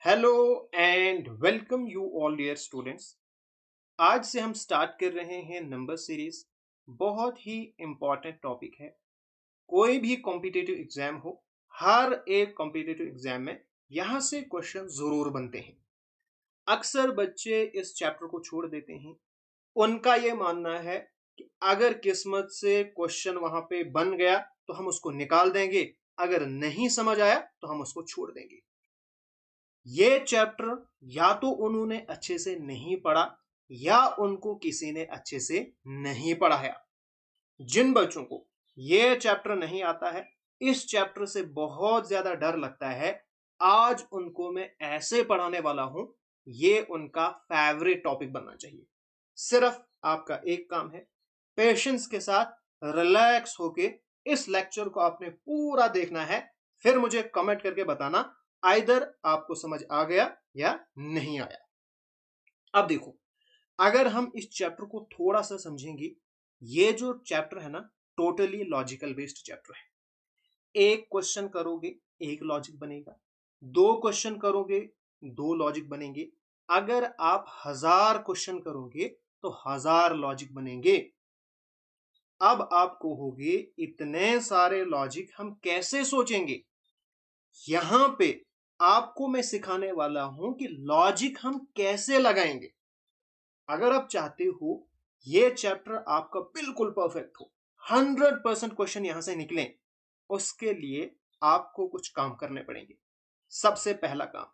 Hello and welcome you all dear students. आज से हम स्टार्ट कर रहे हैं नंबर सीरीज। बहुत ही इम्पॉर्टेंट टॉपिक है। कोई भी कॉम्पिटिटिव एग्जाम हो, हर एक कॉम्पिटिटिव एग्जाम में यहाँ से क्वेश्चन जरूर बनते हैं। अक्सर बच्चे इस चैप्टर को छोड़ देते हैं। उनका ये मानना है कि अगर किस्मत से क्वेश्चन वहां पे बन गया तो हम उसको निकाल देंगे, अगर नहीं समझ आया तो हम उसको छोड़ देंगे। ये चैप्टर या तो उन्होंने अच्छे से नहीं पढ़ा या उनको किसी ने अच्छे से नहीं पढ़ाया। जिन बच्चों को ये चैप्टर नहीं आता है, इस चैप्टर से बहुत ज्यादा डर लगता है, आज उनको मैं ऐसे पढ़ाने वाला हूं, ये उनका फेवरेट टॉपिक बनना चाहिए। सिर्फ आपका एक काम है, पेशेंस के साथ रिलैक्स होके इस लेक्चर को आपने पूरा देखना है। फिर मुझे कमेंट करके बताना आइदर आपको समझ आ गया या नहीं आया। अब देखो, अगर हम इस चैप्टर को थोड़ा सा समझेंगे, ये जो चैप्टर है ना, टोटली लॉजिकल बेस्ड चैप्टर है। एक क्वेश्चन करोगे, एक लॉजिक बनेगा। दो क्वेश्चन करोगे, दो लॉजिक बनेंगे। अगर आप 1000 क्वेश्चन करोगे तो 1000 लॉजिक बनेंगे। अब आप कहोगे इतने सारे लॉजिक हम कैसे सोचेंगे? यहां पे आपको मैं सिखाने वाला हूं कि लॉजिक हम कैसे लगाएंगे। अगर आप चाहते हो ये चैप्टर आपका बिल्कुल परफेक्ट हो, 100% क्वेश्चन यहां से निकले, उसके लिए आपको कुछ काम करने पड़ेंगे। सबसे पहला काम,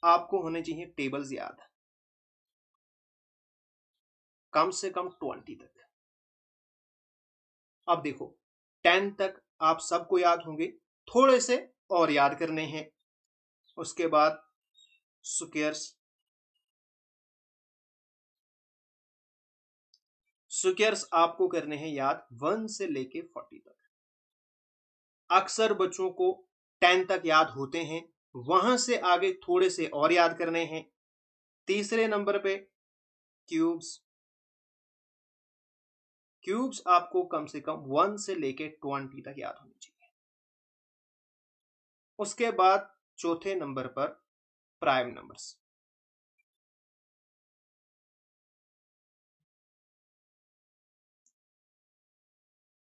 आपको होने चाहिए टेबल्स याद, कम से कम 20 तक। अब देखो, 10 तक आप सबको याद होंगे, थोड़े से और याद करने हैं। उसके बाद स्क्वायर्स, स्क्वायर्स आपको करने हैं याद 1 से लेके 40 तक। अक्सर बच्चों को 10 तक याद होते हैं, वहां से आगे थोड़े से और याद करने हैं। तीसरे नंबर पे क्यूब्स, क्यूब्स आपको कम से कम 1 से लेके 20 तक याद होनी चाहिए। उसके बाद चौथे नंबर पर प्राइम नंबर्स।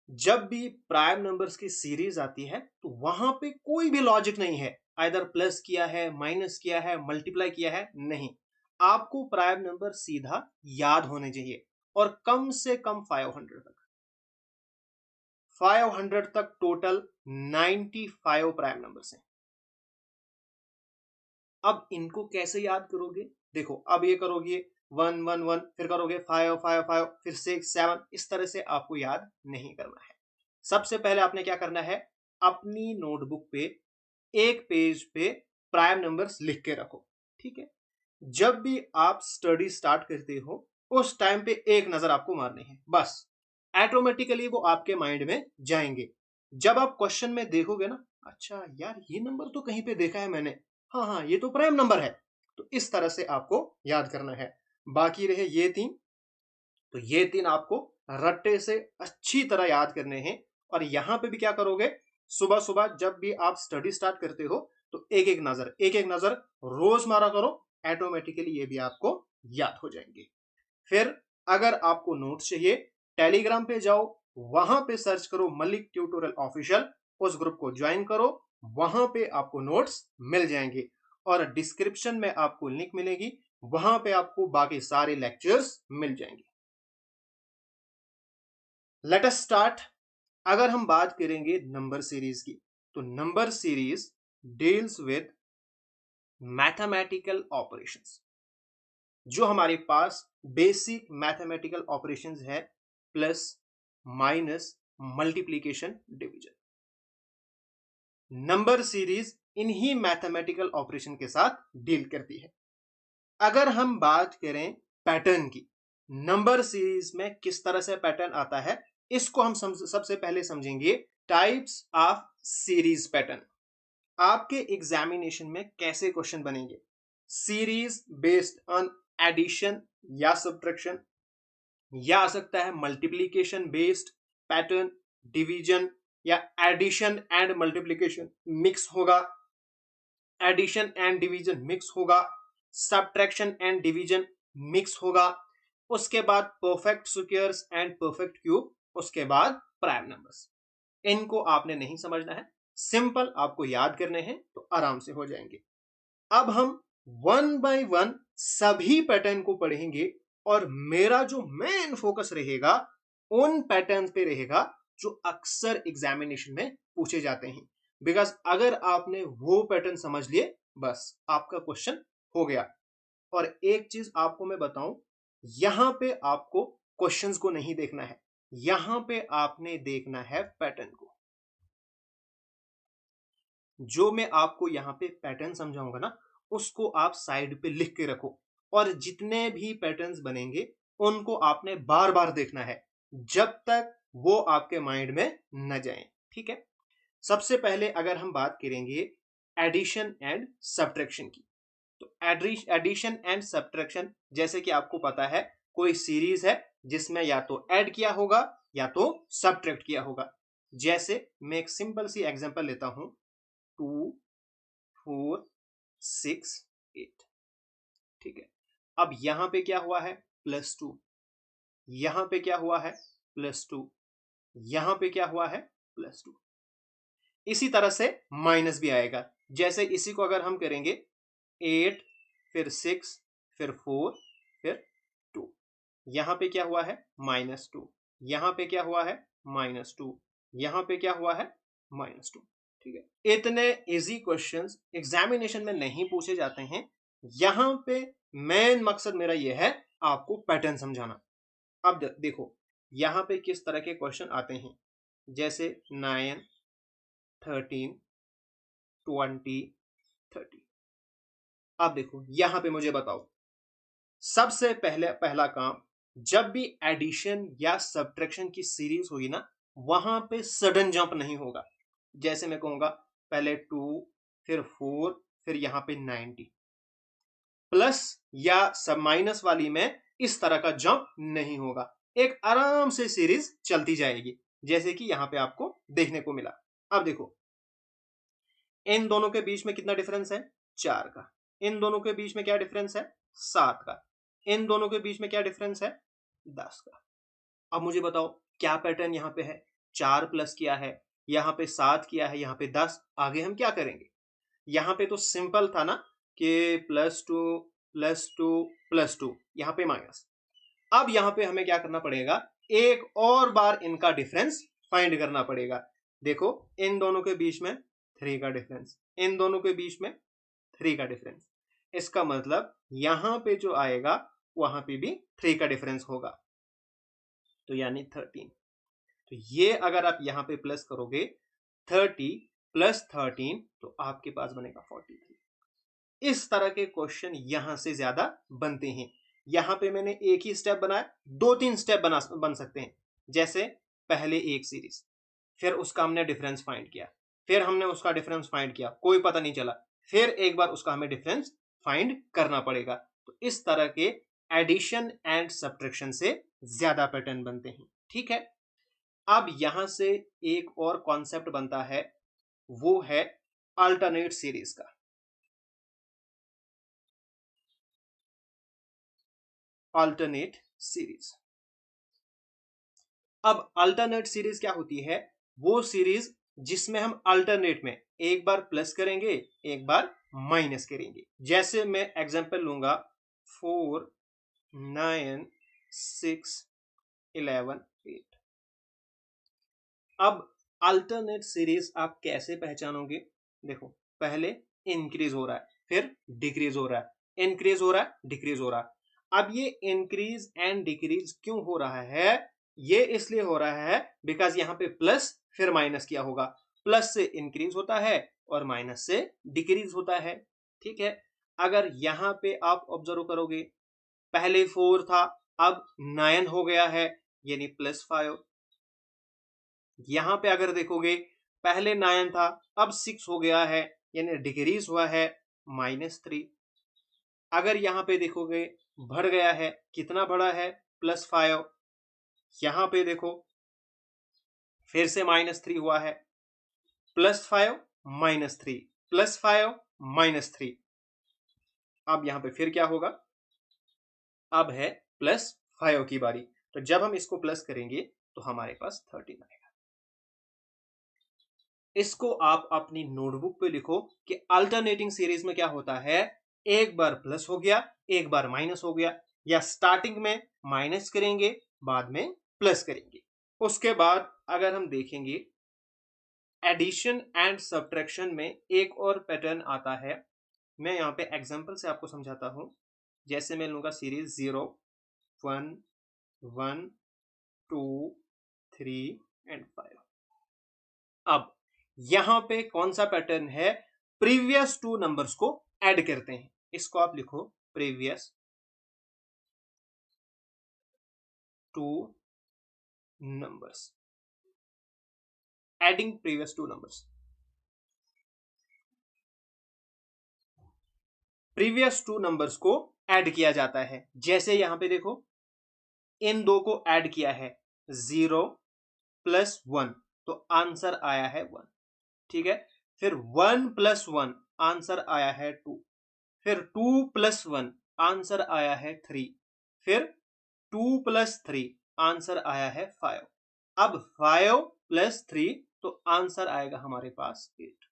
जब भी प्राइम नंबर्स की सीरीज आती है तो वहां पे कोई भी लॉजिक नहीं है, आइदर प्लस किया है, माइनस किया है, मल्टीप्लाई किया है, नहीं। आपको प्राइम नंबर सीधा याद होने चाहिए, और कम से कम 500 तक। 500 तक टोटल 95 प्राइम नंबर्स हैं। अब इनको कैसे याद करोगे? देखो, अब ये करोगे 1 1 1, फिर करोगे 5 5 5, फिर 6 7, इस तरह से आपको याद नहीं करना है। सबसे पहले आपने क्या करना है, अपनी नोटबुक पे एक पेज पे प्राइम नंबर्स लिख के रखो। ठीक है? जब भी आप स्टडी स्टार्ट करते हो, उस टाइम पे एक नजर आपको मारनी है, बस। ऑटोमेटिकली वो आपके माइंड में जाएंगे। जब आप क्वेश्चन में देखोगे ना, अच्छा यार ये नंबर तो कहीं पे देखा है मैंने, हाँ हाँ ये तो प्राइम नंबर है, तो इस तरह से आपको याद करना है। बाकी रहे ये तीन, तो ये तीन आपको रट्टे से अच्छी तरह याद करने हैं। और यहां पे भी क्या करोगे, सुबह सुबह जब भी आप स्टडी स्टार्ट करते हो तो एक एक नजर रोज मारा करो, ऑटोमेटिकली ये भी आपको याद हो जाएंगे। फिर अगर आपको नोट्स चाहिए, टेलीग्राम पे जाओ, वहां पे सर्च करो मलिक ट्यूटोरियल ऑफिशियल, उस ग्रुप को ज्वाइन करो, वहां पे आपको नोट्स मिल जाएंगे। और डिस्क्रिप्शन में आपको लिंक मिलेगी, वहां पे आपको बाकी सारे लेक्चर्स मिल जाएंगे। Let us start. अगर हम बात करेंगे नंबर सीरीज की, तो number series deals with mathematical operations. जो हमारे पास बेसिक मैथमेटिकल ऑपरेशंस है, plus, minus, multiplication, division. Number series इन्हीं मैथमेटिकल ऑपरेशन के साथ डील करती है। अगर हम बात करें पैटर्न की, नंबर सीरीज में किस तरह से पैटर्न आता है, इसको हम सबसे पहले समझेंगे टाइप्स ऑफ सीरीज पैटर्न। आपके एग्जामिनेशन में कैसे क्वेश्चन बनेंगे? सीरीज बेस्ड ऑन एडिशन या सब्ट्रैक्शन, या आ सकता है मल्टीप्लीकेशन बेस्ड पैटर्न, डिवीजन, या एडिशन एंड मल्टीप्लीकेशन मिक्स होगा, एडिशन एंड डिवीजन मिक्स होगा, सब्ट्रैक्शन एंड डिवीजन मिक्स होगा, उसके बाद perfect squares and perfect cube, उसके बाद प्राइम नंबर्स। इनको आपने नहीं समझना है, सिंपल आपको याद करने हैं तो आराम से हो जाएंगे। अब हम वन बाय वन सभी पैटर्न को पढ़ेंगे और मेरा जो मेन फोकस रहेगा उन पैटर्न पे रहेगा जो अक्सर एग्जामिनेशन में पूछे जाते हैं। बिकॉज अगर आपने वो पैटर्न समझ लिए बस आपका क्वेश्चन हो गया। और एक चीज आपको मैं बताऊं, यहां पे आपको क्वेश्चंस को नहीं देखना है, यहां पे आपने देखना है पैटर्न को। जो मैं आपको यहाँ पे पैटर्न समझाऊंगा ना उसको आप साइड पे लिख के रखो, और जितने भी पैटर्न्स बनेंगे उनको आपने बार बार देखना है जब तक वो आपके माइंड में न जाए। ठीक है, सबसे पहले अगर हम बात करेंगे एडिशन एंड सब्ट्रैक्शन की, तो एडिशन एंड सब्ट्रैक्शन जैसे कि आपको पता है कोई सीरीज है जिसमें या तो ऐड किया होगा या तो सब्ट्रैक्ट किया होगा। जैसे मैं एक सिंपल सी एग्जांपल लेता हूं, 2 4 6 8। ठीक है, अब यहां पे क्या हुआ है +2, यहां पे क्या हुआ है +2, यहां पे क्या हुआ है +2। इसी तरह से माइनस भी आएगा, जैसे इसी को अगर हम करेंगे 8 फिर 6 फिर 4 फिर 2, यहां पे क्या हुआ है -2, यहां पे क्या हुआ है -2, यहां पे क्या हुआ है -2। ठीक है, इतने इजी क्वेश्चंस एग्जामिनेशन में नहीं पूछे जाते हैं। यहां पे मेन मकसद मेरा यह है आपको पैटर्न समझाना। अब देखो यहां पे किस तरह के क्वेश्चन आते हैं, जैसे 9 13 20 30। अब देखो यहां पे मुझे बताओ, सबसे पहला काम, जब भी एडिशन या सब्ट्रैक्शन की सीरीज होगी ना वहां पे सडन जंप नहीं होगा। जैसे मैं कहूंगा पहले 2 फिर 4 फिर यहां पे 90, प्लस या सब माइनस वाली में इस तरह का जंप नहीं होगा, एक आराम से सीरीज चलती जाएगी जैसे कि यहां पे आपको देखने को मिला। अब देखो इन दोनों के बीच में कितना डिफरेंस है 4 का, इन दोनों के बीच में क्या डिफरेंस है 7 का, इन दोनों के बीच में क्या डिफरेंस है 10 का। अब मुझे बताओ क्या पैटर्न यहाँ पे है, 4 प्लस किया है, यहाँ पे 7 किया है, यहाँ पे 10, आगे हम क्या करेंगे। यहाँ पे तो सिंपल था ना कि +2 +2 +2, यहाँ पे माइनस। अब यहाँ पे हमें क्या करना पड़ेगा, एक और बार इनका डिफरेंस फाइंड करना पड़ेगा। देखो इन दोनों के बीच में 3 का डिफरेंस, इन दोनों के बीच में 3 का डिफरेंस, इसका मतलब यहां पे जो आएगा वहां पे भी 3 का डिफरेंस होगा, तो यानी 13। तो ये अगर आप यहां पे प्लस करोगे 30 + 13 तो आपके पास बनेगा 43। इस तरह के क्वेश्चन यहां से ज्यादा बनते हैं। यहां पे मैंने एक ही स्टेप बनाया, 2-3 स्टेप बन सकते हैं। जैसे पहले एक सीरीज, फिर उसका हमने डिफरेंस फाइंड किया, फिर हमने उसका डिफरेंस फाइंड किया, कोई पता नहीं चला, फिर एक बार उसका हमें डिफरेंस फाइंड करना पड़ेगा। तो इस तरह के एडिशन एंड सब्ट्रैक्शन से ज्यादा पैटर्न बनते हैं। ठीक है, अब यहां से एक और कॉन्सेप्ट बनता है, वो है अल्टरनेट सीरीज का। अल्टरनेट सीरीज, अब अल्टरनेट सीरीज क्या होती है, वो सीरीज जिसमें हम अल्टरनेट में एक बार प्लस करेंगे एक बार माइनस करेंगे। जैसे मैं एग्जांपल लूंगा 4 9 6 11 8। अब अल्टरनेट सीरीज आप कैसे पहचानोगे, देखो पहले इंक्रीज हो रहा है फिर डिक्रीज हो रहा है, इंक्रीज हो रहा है डिक्रीज हो रहा है। अब ये इंक्रीज एंड डिक्रीज क्यों हो रहा है, ये इसलिए हो रहा है बिकॉज यहाँ पे प्लस फिर माइनस किया होगा, प्लस से इंक्रीज होता है और माइनस से डिक्रीज होता है। ठीक है, अगर यहाँ पे आप ऑब्जर्व करोगे पहले 4 था अब 9 हो गया है यानी +5। यहां पे अगर देखोगे पहले 9 था अब 6 हो गया है यानी डिक्रीज हुआ है -3। अगर यहाँ पे देखोगे बढ़ गया है, कितना बढ़ा है +5, यहां पे देखो फिर से -3 हुआ है, +5 -3 +5 -3। अब यहां पे फिर क्या होगा, अब है +5 की बारी। तो जब हम इसको प्लस करेंगे तो हमारे पास 13 आएगा। इसको आप अपनी नोटबुक पे लिखो कि अल्टरनेटिंग सीरीज में क्या होता है, एक बार प्लस हो गया, एक बार माइनस हो गया, या स्टार्टिंग में माइनस करेंगे, बाद में प्लस करेंगे। उसके बाद अगर हम देखेंगे एडिशन एंड सब्ट्रैक्शन में एक और पैटर्न आता है। मैं यहाँ पे एग्जांपल से आपको समझाता हूँ। जैसे मैं लूंगा सीरीज 0, 1, 1, 2, 3 एंड 5। अब यहां पे कौन सा पैटर्न है, प्रीवियस टू नंबर्स को ऐड करते हैं। इसको आप लिखो previous two numbers, adding previous two numbers. Previous two numbers को ऐड किया जाता है। जैसे यहां पे देखो, इन दो को ऐड किया है, 0 + 1, तो आंसर आया है 1। ठीक है, फिर 1 + 1 आंसर आया है 2, फिर 2 + 1 आंसर आया है 3, फिर 2 + 3 आंसर आया है 5। अब 5 + 3 तो आंसर आएगा हमारे पास 8।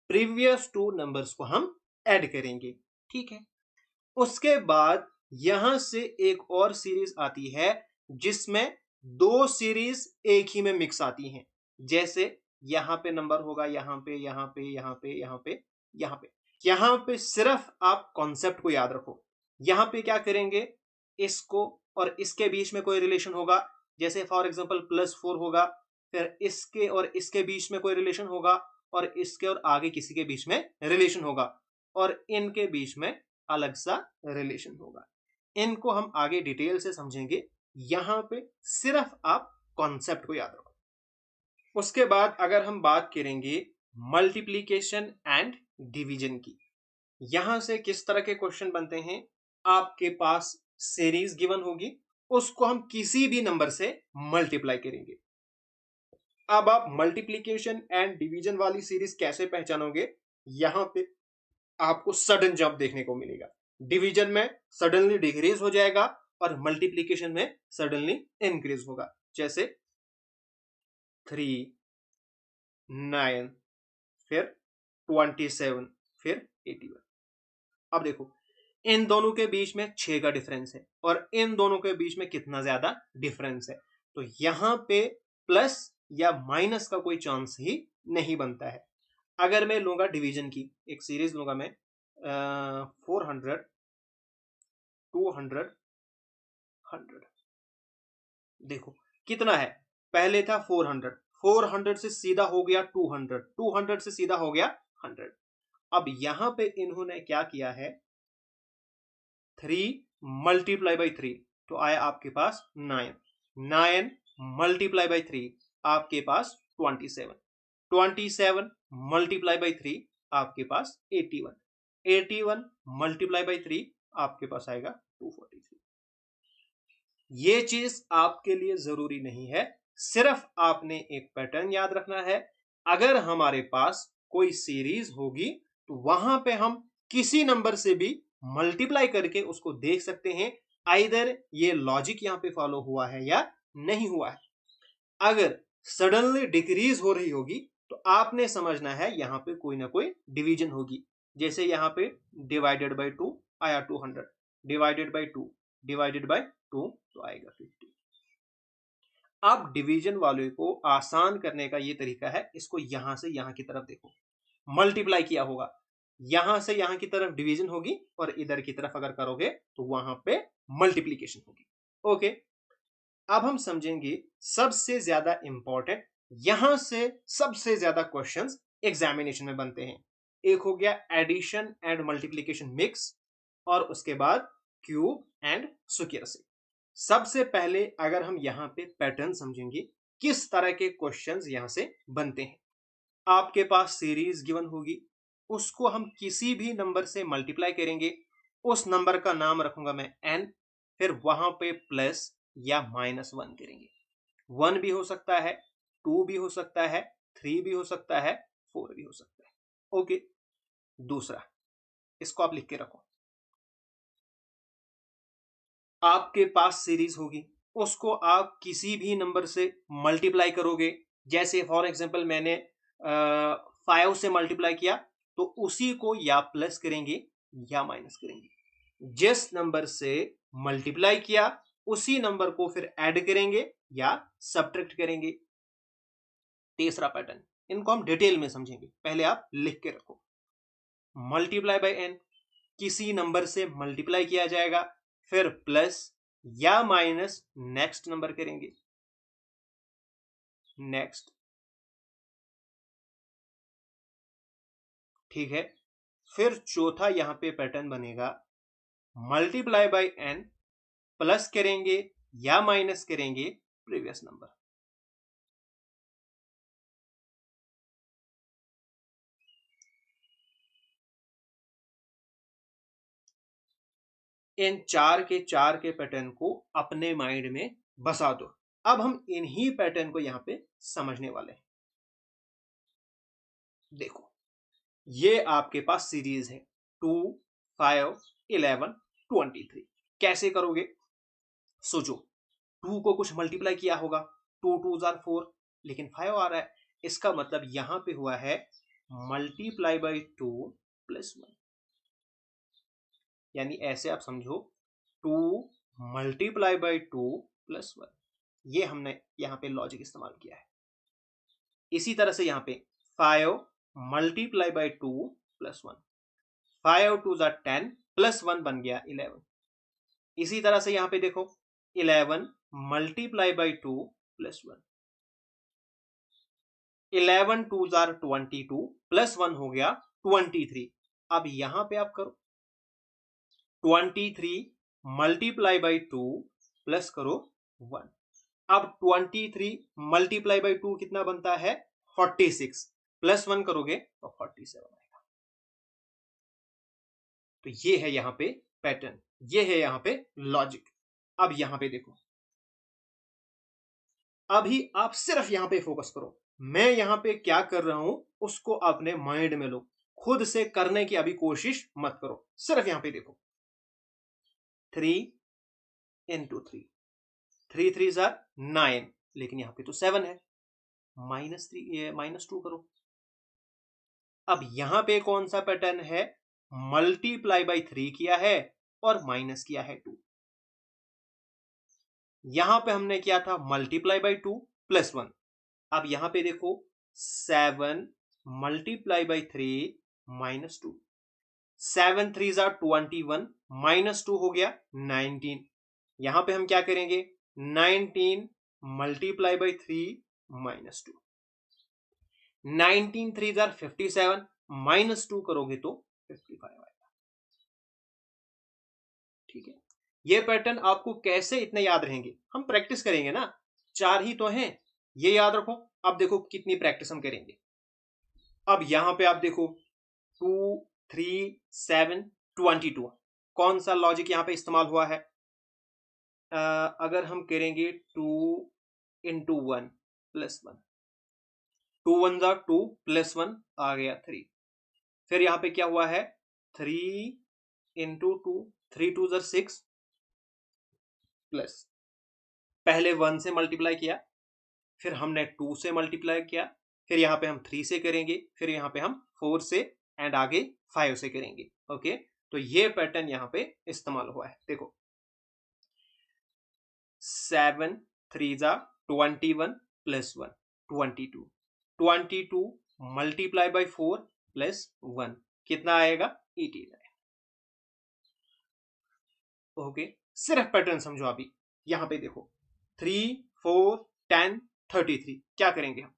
प्रीवियस टू नंबर्स को हम ऐड करेंगे। ठीक है, उसके बाद यहां से एक और सीरीज आती है जिसमें दो सीरीज एक ही में मिक्स आती हैं। जैसे यहां पे नंबर होगा, यहां पे, यहां पे, यहां पे, यहां पे, यहां पे। यहां पे सिर्फ आप कॉन्सेप्ट को याद रखो। यहां पे क्या करेंगे, इसको और इसके बीच में कोई रिलेशन होगा। जैसे फॉर एग्जांपल +4 होगा, फिर इसके और इसके बीच में कोई रिलेशन होगा, और इसके और आगे किसी के बीच में रिलेशन होगा, और इनके बीच में अलग सा रिलेशन होगा। इनको हम आगे डिटेल से समझेंगे। यहां पे सिर्फ आप कॉन्सेप्ट को याद रखो। उसके बाद अगर हम बात करेंगे मल्टीप्लीकेशन एंड डिवीजन की, यहां से किस तरह के क्वेश्चन बनते हैं। आपके पास सीरीज गिवन होगी, उसको हम किसी भी नंबर से मल्टीप्लाई करेंगे। अब आप मल्टीप्लीकेशन एंड डिवीजन वाली सीरीज कैसे पहचानोगे, यहां पे आपको सडन जंप देखने को मिलेगा। डिवीजन में सडनली डिक्रीज हो जाएगा और मल्टीप्लीकेशन में सडनली इंक्रीज होगा। जैसे 3, 9, फिर 27, फिर 81। अब देखो, इन दोनों के बीच में 6 का डिफरेंस है, और इन दोनों के बीच में कितना ज्यादा डिफरेंस है। तो यहां पे प्लस या माइनस का कोई चांस ही नहीं बनता है। अगर मैं लूंगा डिवीजन की एक सीरीज लूंगा मैं, 400, 200, 100। देखो कितना है, पहले था 400, 400 से सीधा हो गया 200, 200 से सीधा हो गया 100। अब यहां पे इन्होंने क्या किया है, 3 × 3 तो आया आपके पास 9, 9 × 3 आपके पास 27, 27 × 3 आपके पास 81, 81 × 3 आपके पास आएगा 243। ये चीज आपके लिए जरूरी नहीं है, सिर्फ आपने एक पैटर्न याद रखना है। अगर हमारे पास कोई सीरीज होगी तो वहां पे हम किसी नंबर से भी मल्टीप्लाई करके उसको देख सकते हैं, आइदर ये लॉजिक यहां पे फॉलो हुआ है या नहीं हुआ है। अगर सडनली डिक्रीज हो रही होगी तो आपने समझना है यहां पे कोई ना कोई डिवीजन होगी। जैसे यहां पे डिवाइडेड बाय 2 आया 200, डिवाइडेड बाय 2 डिवाइडेड बाय 2 तो आएगा 50। अब डिवीजन वाले को आसान करने का ये तरीका है, इसको यहां से यहां की तरफ देखो, मल्टीप्लाई किया होगा, यहां से यहां की तरफ डिवीजन होगी, और इधर की तरफ अगर करोगे तो वहां पे मल्टीप्लीकेशन होगी। ओके, अब हम समझेंगे सबसे ज्यादा इंपॉर्टेंट, यहां से सबसे ज्यादा क्वेश्चंस एग्जामिनेशन में बनते हैं। एक हो गया एडिशन एंड मल्टीप्लीकेशन मिक्स, और उसके बाद क्यूब एंड स्क्वायर से। सबसे पहले अगर हम यहां पे पैटर्न समझेंगे, किस तरह के क्वेश्चंस यहां से बनते हैं। आपके पास सीरीज गिवन होगी, उसको हम किसी भी नंबर से मल्टीप्लाई करेंगे। उस नंबर का नाम रखूंगा मैं n, फिर वहां पे प्लस या -1 करेंगे। 1 भी हो सकता है, 2 भी हो सकता है, 3 भी हो सकता है, 4 भी हो सकता है। ओके, दूसरा, इसको आप लिख के रखो। आपके पास सीरीज होगी, उसको आप किसी भी नंबर से मल्टीप्लाई करोगे। जैसे फॉर एग्जांपल मैंने 5 से मल्टीप्लाई किया, तो उसी को या प्लस करेंगे या माइनस करेंगे। जिस नंबर से मल्टीप्लाई किया उसी नंबर को फिर ऐड करेंगे या सब्ट्रैक्ट करेंगे। तीसरा पैटर्न, इनको हम डिटेल में समझेंगे, पहले आप लिख के रखो। मल्टीप्लाई बाय एन, किसी नंबर से मल्टीप्लाई किया जाएगा, फिर प्लस या माइनस नेक्स्ट नंबर करेंगे। नेक्स्ट, ठीक है। फिर चौथा यहां पे पैटर्न बनेगा, मल्टीप्लाई बाय एन, प्लस करेंगे या माइनस करेंगे प्रीवियस नंबर। इन चार के पैटर्न को अपने माइंड में बसा दो। अब हम इन्हीं पैटर्न को यहां पे समझने वाले हैं। देखो, ये आपके पास सीरीज है 2, 5, 11, 23। कैसे करोगे? सोचो, 2 को कुछ मल्टीप्लाई किया होगा, 2 2 जार 4, लेकिन 5 आ रहा है, इसका मतलब यहां पे हुआ है मल्टीप्लाई बाई 2 प्लस 1। यानी ऐसे आप समझो, 2 मल्टीप्लाई बाई 2 प्लस 1। ये हमने यहां पे लॉजिक इस्तेमाल किया है। इसी तरह से यहां पे 5 multiply by 2 plus 1, 5 2 jar 10 plus 1 बन गया 11। इसी तरह से यहां पे देखो, 11 multiply by 2 plus 1, 11 2 jar 22 plus 1 हो गया 23। अब यहां पे आप करो, 23 मल्टीप्लाई बाई 2 प्लस करो 1। अब 23 मल्टीप्लाई बाई 2 कितना बनता है? 46, प्लस 1 करोगे तो 47 आएगा। तो ये है यहां पे पैटर्न, ये है यहां पे लॉजिक। अब यहां पे देखो, अभी आप सिर्फ यहां पे फोकस करो। मैं यहां पे क्या कर रहा हूं उसको अपने माइंड में लो, खुद से करने की अभी कोशिश मत करो। सिर्फ यहां पे देखो, 3 इंटू 3, 3 3 जार 9, लेकिन यहां पे तो 7 है, -3 -2 करो। अब यहां पे कौन सा पैटर्न है? मल्टीप्लाई बाई 3 किया है और माइनस किया है 2। यहां पे हमने किया था मल्टीप्लाई बाई 2 प्लस 1। अब यहां पे देखो, 7 मल्टीप्लाई बाई 3 -2, 7 3 जार 21, -2 हो गया 19। यहां पे हम क्या करेंगे? 19 मल्टीप्लाई बाई 3 -2, 19 3 जार 57, -2 करोगे तो 55 आएगा। ठीक है, ये पैटर्न आपको कैसे इतने याद रहेंगे? हम प्रैक्टिस करेंगे ना, 4 ही तो हैं, ये याद रखो। अब देखो कितनी प्रैक्टिस हम करेंगे। अब यहां पे आप देखो, 2 3 7 22, कौन सा लॉजिक यहां पे इस्तेमाल हुआ है? अगर हम करेंगे 2 इंटू 1 प्लस 1, 2 1 जार 2 प्लस 1 आ गया 3। फिर यहां पे क्या हुआ है? 3 इंटू 2, 3 2 जार 6 प्लस, पहले 1 से मल्टीप्लाई किया, फिर हमने 2 से मल्टीप्लाई किया, फिर यहां पे हम 3 से करेंगे, फिर यहां पे हम 4 से एंड आगे 5 से करेंगे। ओके, तो ये पैटर्न यहां पे इस्तेमाल हुआ है। देखो, 7 3 जा 21 प्लस 1 22, 22 मल्टीप्लाई बाई 4 प्लस 1 कितना आएगा? 18 आएगा। ओके, सिर्फ पैटर्न समझो अभी। यहां पे देखो, 3 4 10 33, क्या करेंगे हम?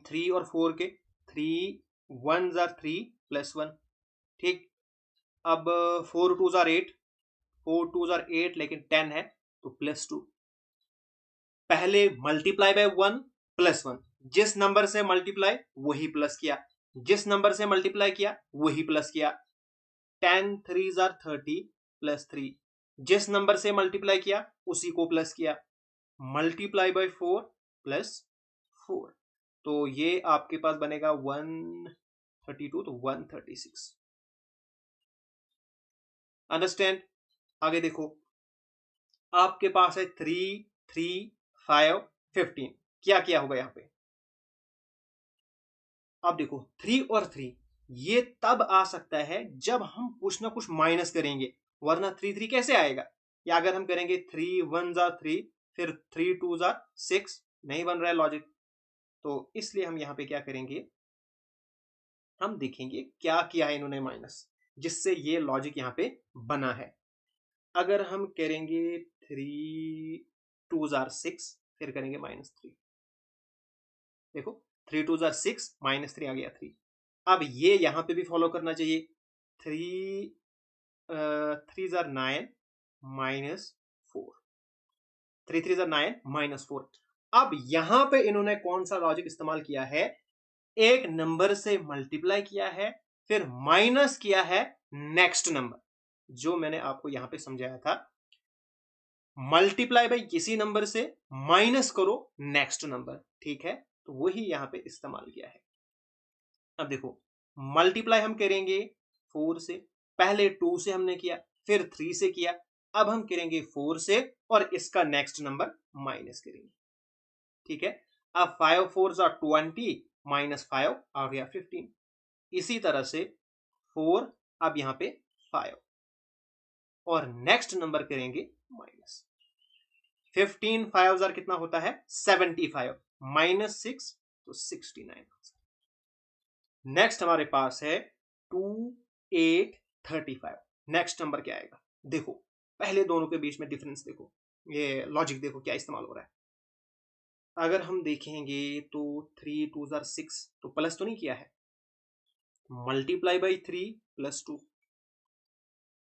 3 और 4 के, 3 1 जार 3 प्लस 1। ठीक, अब 4 2 जार 8, 4 2 जार 8, लेकिन 10 है तो प्लस 2। पहले मल्टीप्लाई बाय 1 प्लस 1, जिस नंबर से मल्टीप्लाई वही प्लस किया, जिस नंबर से मल्टीप्लाई किया वही प्लस किया। 10 3 जार 30 प्लस 3, जिस नंबर से मल्टीप्लाई किया उसी को प्लस किया। मल्टीप्लाई बाय 4 प्लस 4, तो ये आपके पास बनेगा 1 32 तो 136। अंडरस्टैंड? आगे देखो, आपके पास है 3, 3, 5, 15। क्या किया होगा यहाँ पे? अब देखो 3 और 3 ये तब आ सकता है जब हम कुछ ना कुछ माइनस करेंगे, वरना 3 3 कैसे आएगा? या अगर हम करेंगे 3 1 जा 3, फिर 3 2 जा 6, नहीं बन रहा है लॉजिक। तो इसलिए हम यहाँ पे क्या करेंगे, हम देखेंगे क्या किया है इन्होंने माइनस, जिससे ये लॉजिक यहाँ पे बना है। अगर हम करेंगे 3 2 जार 6, फिर करेंगे -3, देखो 3 2 जार 6, -3 आ गया 3। अब ये यहां पे भी फॉलो करना चाहिए, 3 3 जार 9 -4, 3 3 जार 9 -4। अब यहां पे इन्होंने कौन सा लॉजिक इस्तेमाल किया है? एक नंबर से मल्टीप्लाई किया है, फिर माइनस किया है नेक्स्ट नंबर, जो मैंने आपको यहां पे समझाया था। मल्टीप्लाई बाई किसी नंबर से, माइनस करो नेक्स्ट नंबर, ठीक है? तो वही यहां पे इस्तेमाल किया है। अब देखो, मल्टीप्लाई हम करेंगे 4 से, पहले 2 से हमने किया, फिर 3 से किया, अब हम करेंगे 4 से और इसका नेक्स्ट नंबर माइनस करेंगे, ठीक है? अब 5 4 जा 20, -5 आ गया 15। इसी तरह से 4, अब यहां पे 5 और नेक्स्ट नंबर करेंगे माइनस। 15 5 जार कितना होता है? 75, -6 तो 69। नेक्स्ट हमारे पास है 2 8 35। नेक्स्ट नंबर क्या आएगा? देखो पहले दोनों के बीच में डिफरेंस देखो, ये लॉजिक देखो क्या इस्तेमाल हो रहा है। अगर हम देखेंगे तो 3 2 जार 6, तो प्लस तो नहीं किया है, मल्टीप्लाई बाई 3 +2।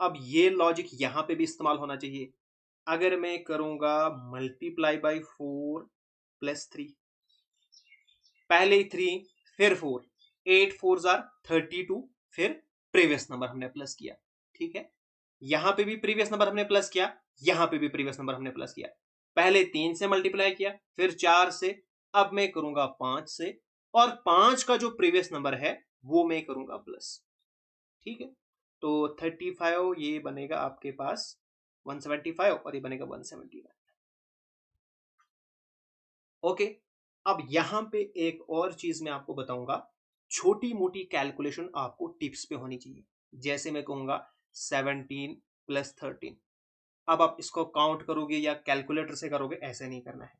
अब ये लॉजिक यहां पे भी इस्तेमाल होना चाहिए। अगर मैं करूंगा मल्टीप्लाई बाई 4 +3, पहले 3 फिर 4, 8 4 जार 32, फिर प्रीवियस नंबर हमने प्लस किया, ठीक है? यहां पे भी प्रीवियस नंबर हमने प्लस किया, यहां पे भी प्रीवियस नंबर हमने प्लस किया। पहले 3 से मल्टीप्लाई किया, फिर 4 से, अब मैं करूंगा 5 से, और 5 का जो प्रीवियस नंबर है वो मैं करूंगा प्लस, ठीक है? तो 35 ये बनेगा आपके पास 175 और ये बनेगा 171। ओके, अब यहां पे एक और चीज मैं आपको बताऊंगा, छोटी मोटी कैलकुलेशन आपको टिप्स पे होनी चाहिए। जैसे मैं कहूंगा 17 + 13, अब आप इसको काउंट करोगे या कैलकुलेटर से करोगे, ऐसे नहीं करना है।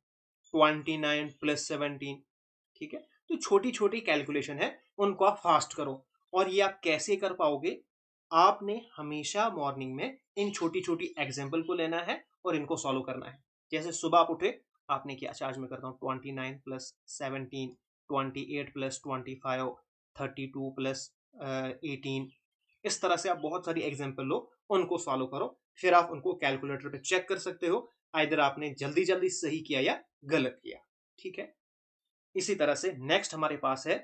29 + 17, ठीक है? तो छोटी छोटी कैलकुलेशन है, उनको आप फास्ट करो। और ये आप कैसे कर पाओगे? आपने हमेशा मॉर्निंग में इन छोटी छोटी एग्जाम्पल को लेना है और इनको सॉल्व करना है। जैसे सुबह आप उठे, आपने किया, अच्छा आज मैं करता हूँ 29 + 17, 28 + 25, 32 + 18। इस तरह से आप बहुत सारी एग्जाम्पल लो, उनको सॉल्व करो, फिर आप उनको कैलकुलेटर पे चेक कर सकते हो, आइदर आपने जल्दी जल्दी सही किया या गलत किया, ठीक है? इसी तरह से नेक्स्ट हमारे पास है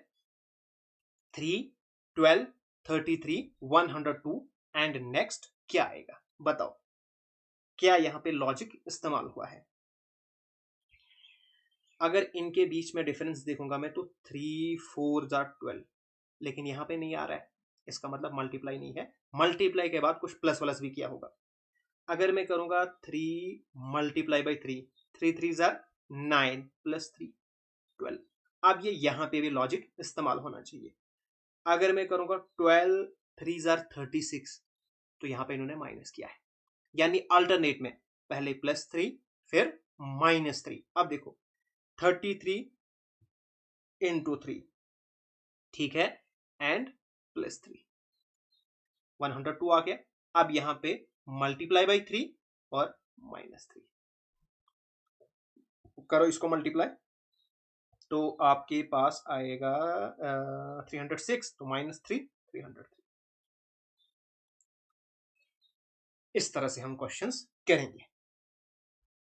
3 12 33 102, एंड नेक्स्ट क्या आएगा बताओ, क्या यहां पे लॉजिक इस्तेमाल हुआ है? अगर इनके बीच में डिफरेंस देखूंगा मैं तो 3 4 जा 12, लेकिन यहां पे नहीं आ रहा है, इसका मतलब मल्टीप्लाई नहीं है। मल्टीप्लाई के बाद कुछ प्लस वलस भी किया होगा। अगर मैं करूंगा 3 मल्टीप्लाई बाई 3, 3 3 जा 9 + 3 12, अब ये यहां पे भी लॉजिक इस्तेमाल होना चाहिए। अगर मैं करूंगा 12 3 जार 36, तो यहां पे इन्होंने माइनस किया है, यानी अल्टरनेट में पहले +3 फिर -3। अब देखो 33 इंटू 3, ठीक है, एंड +3, 102 आ गया। अब यहां पे मल्टीप्लाई बाई 3 और -3, करो इसको मल्टीप्लाई, तो आपके पास आएगा 306, तो -3 303। इस तरह से हम क्वेश्चंस करेंगे।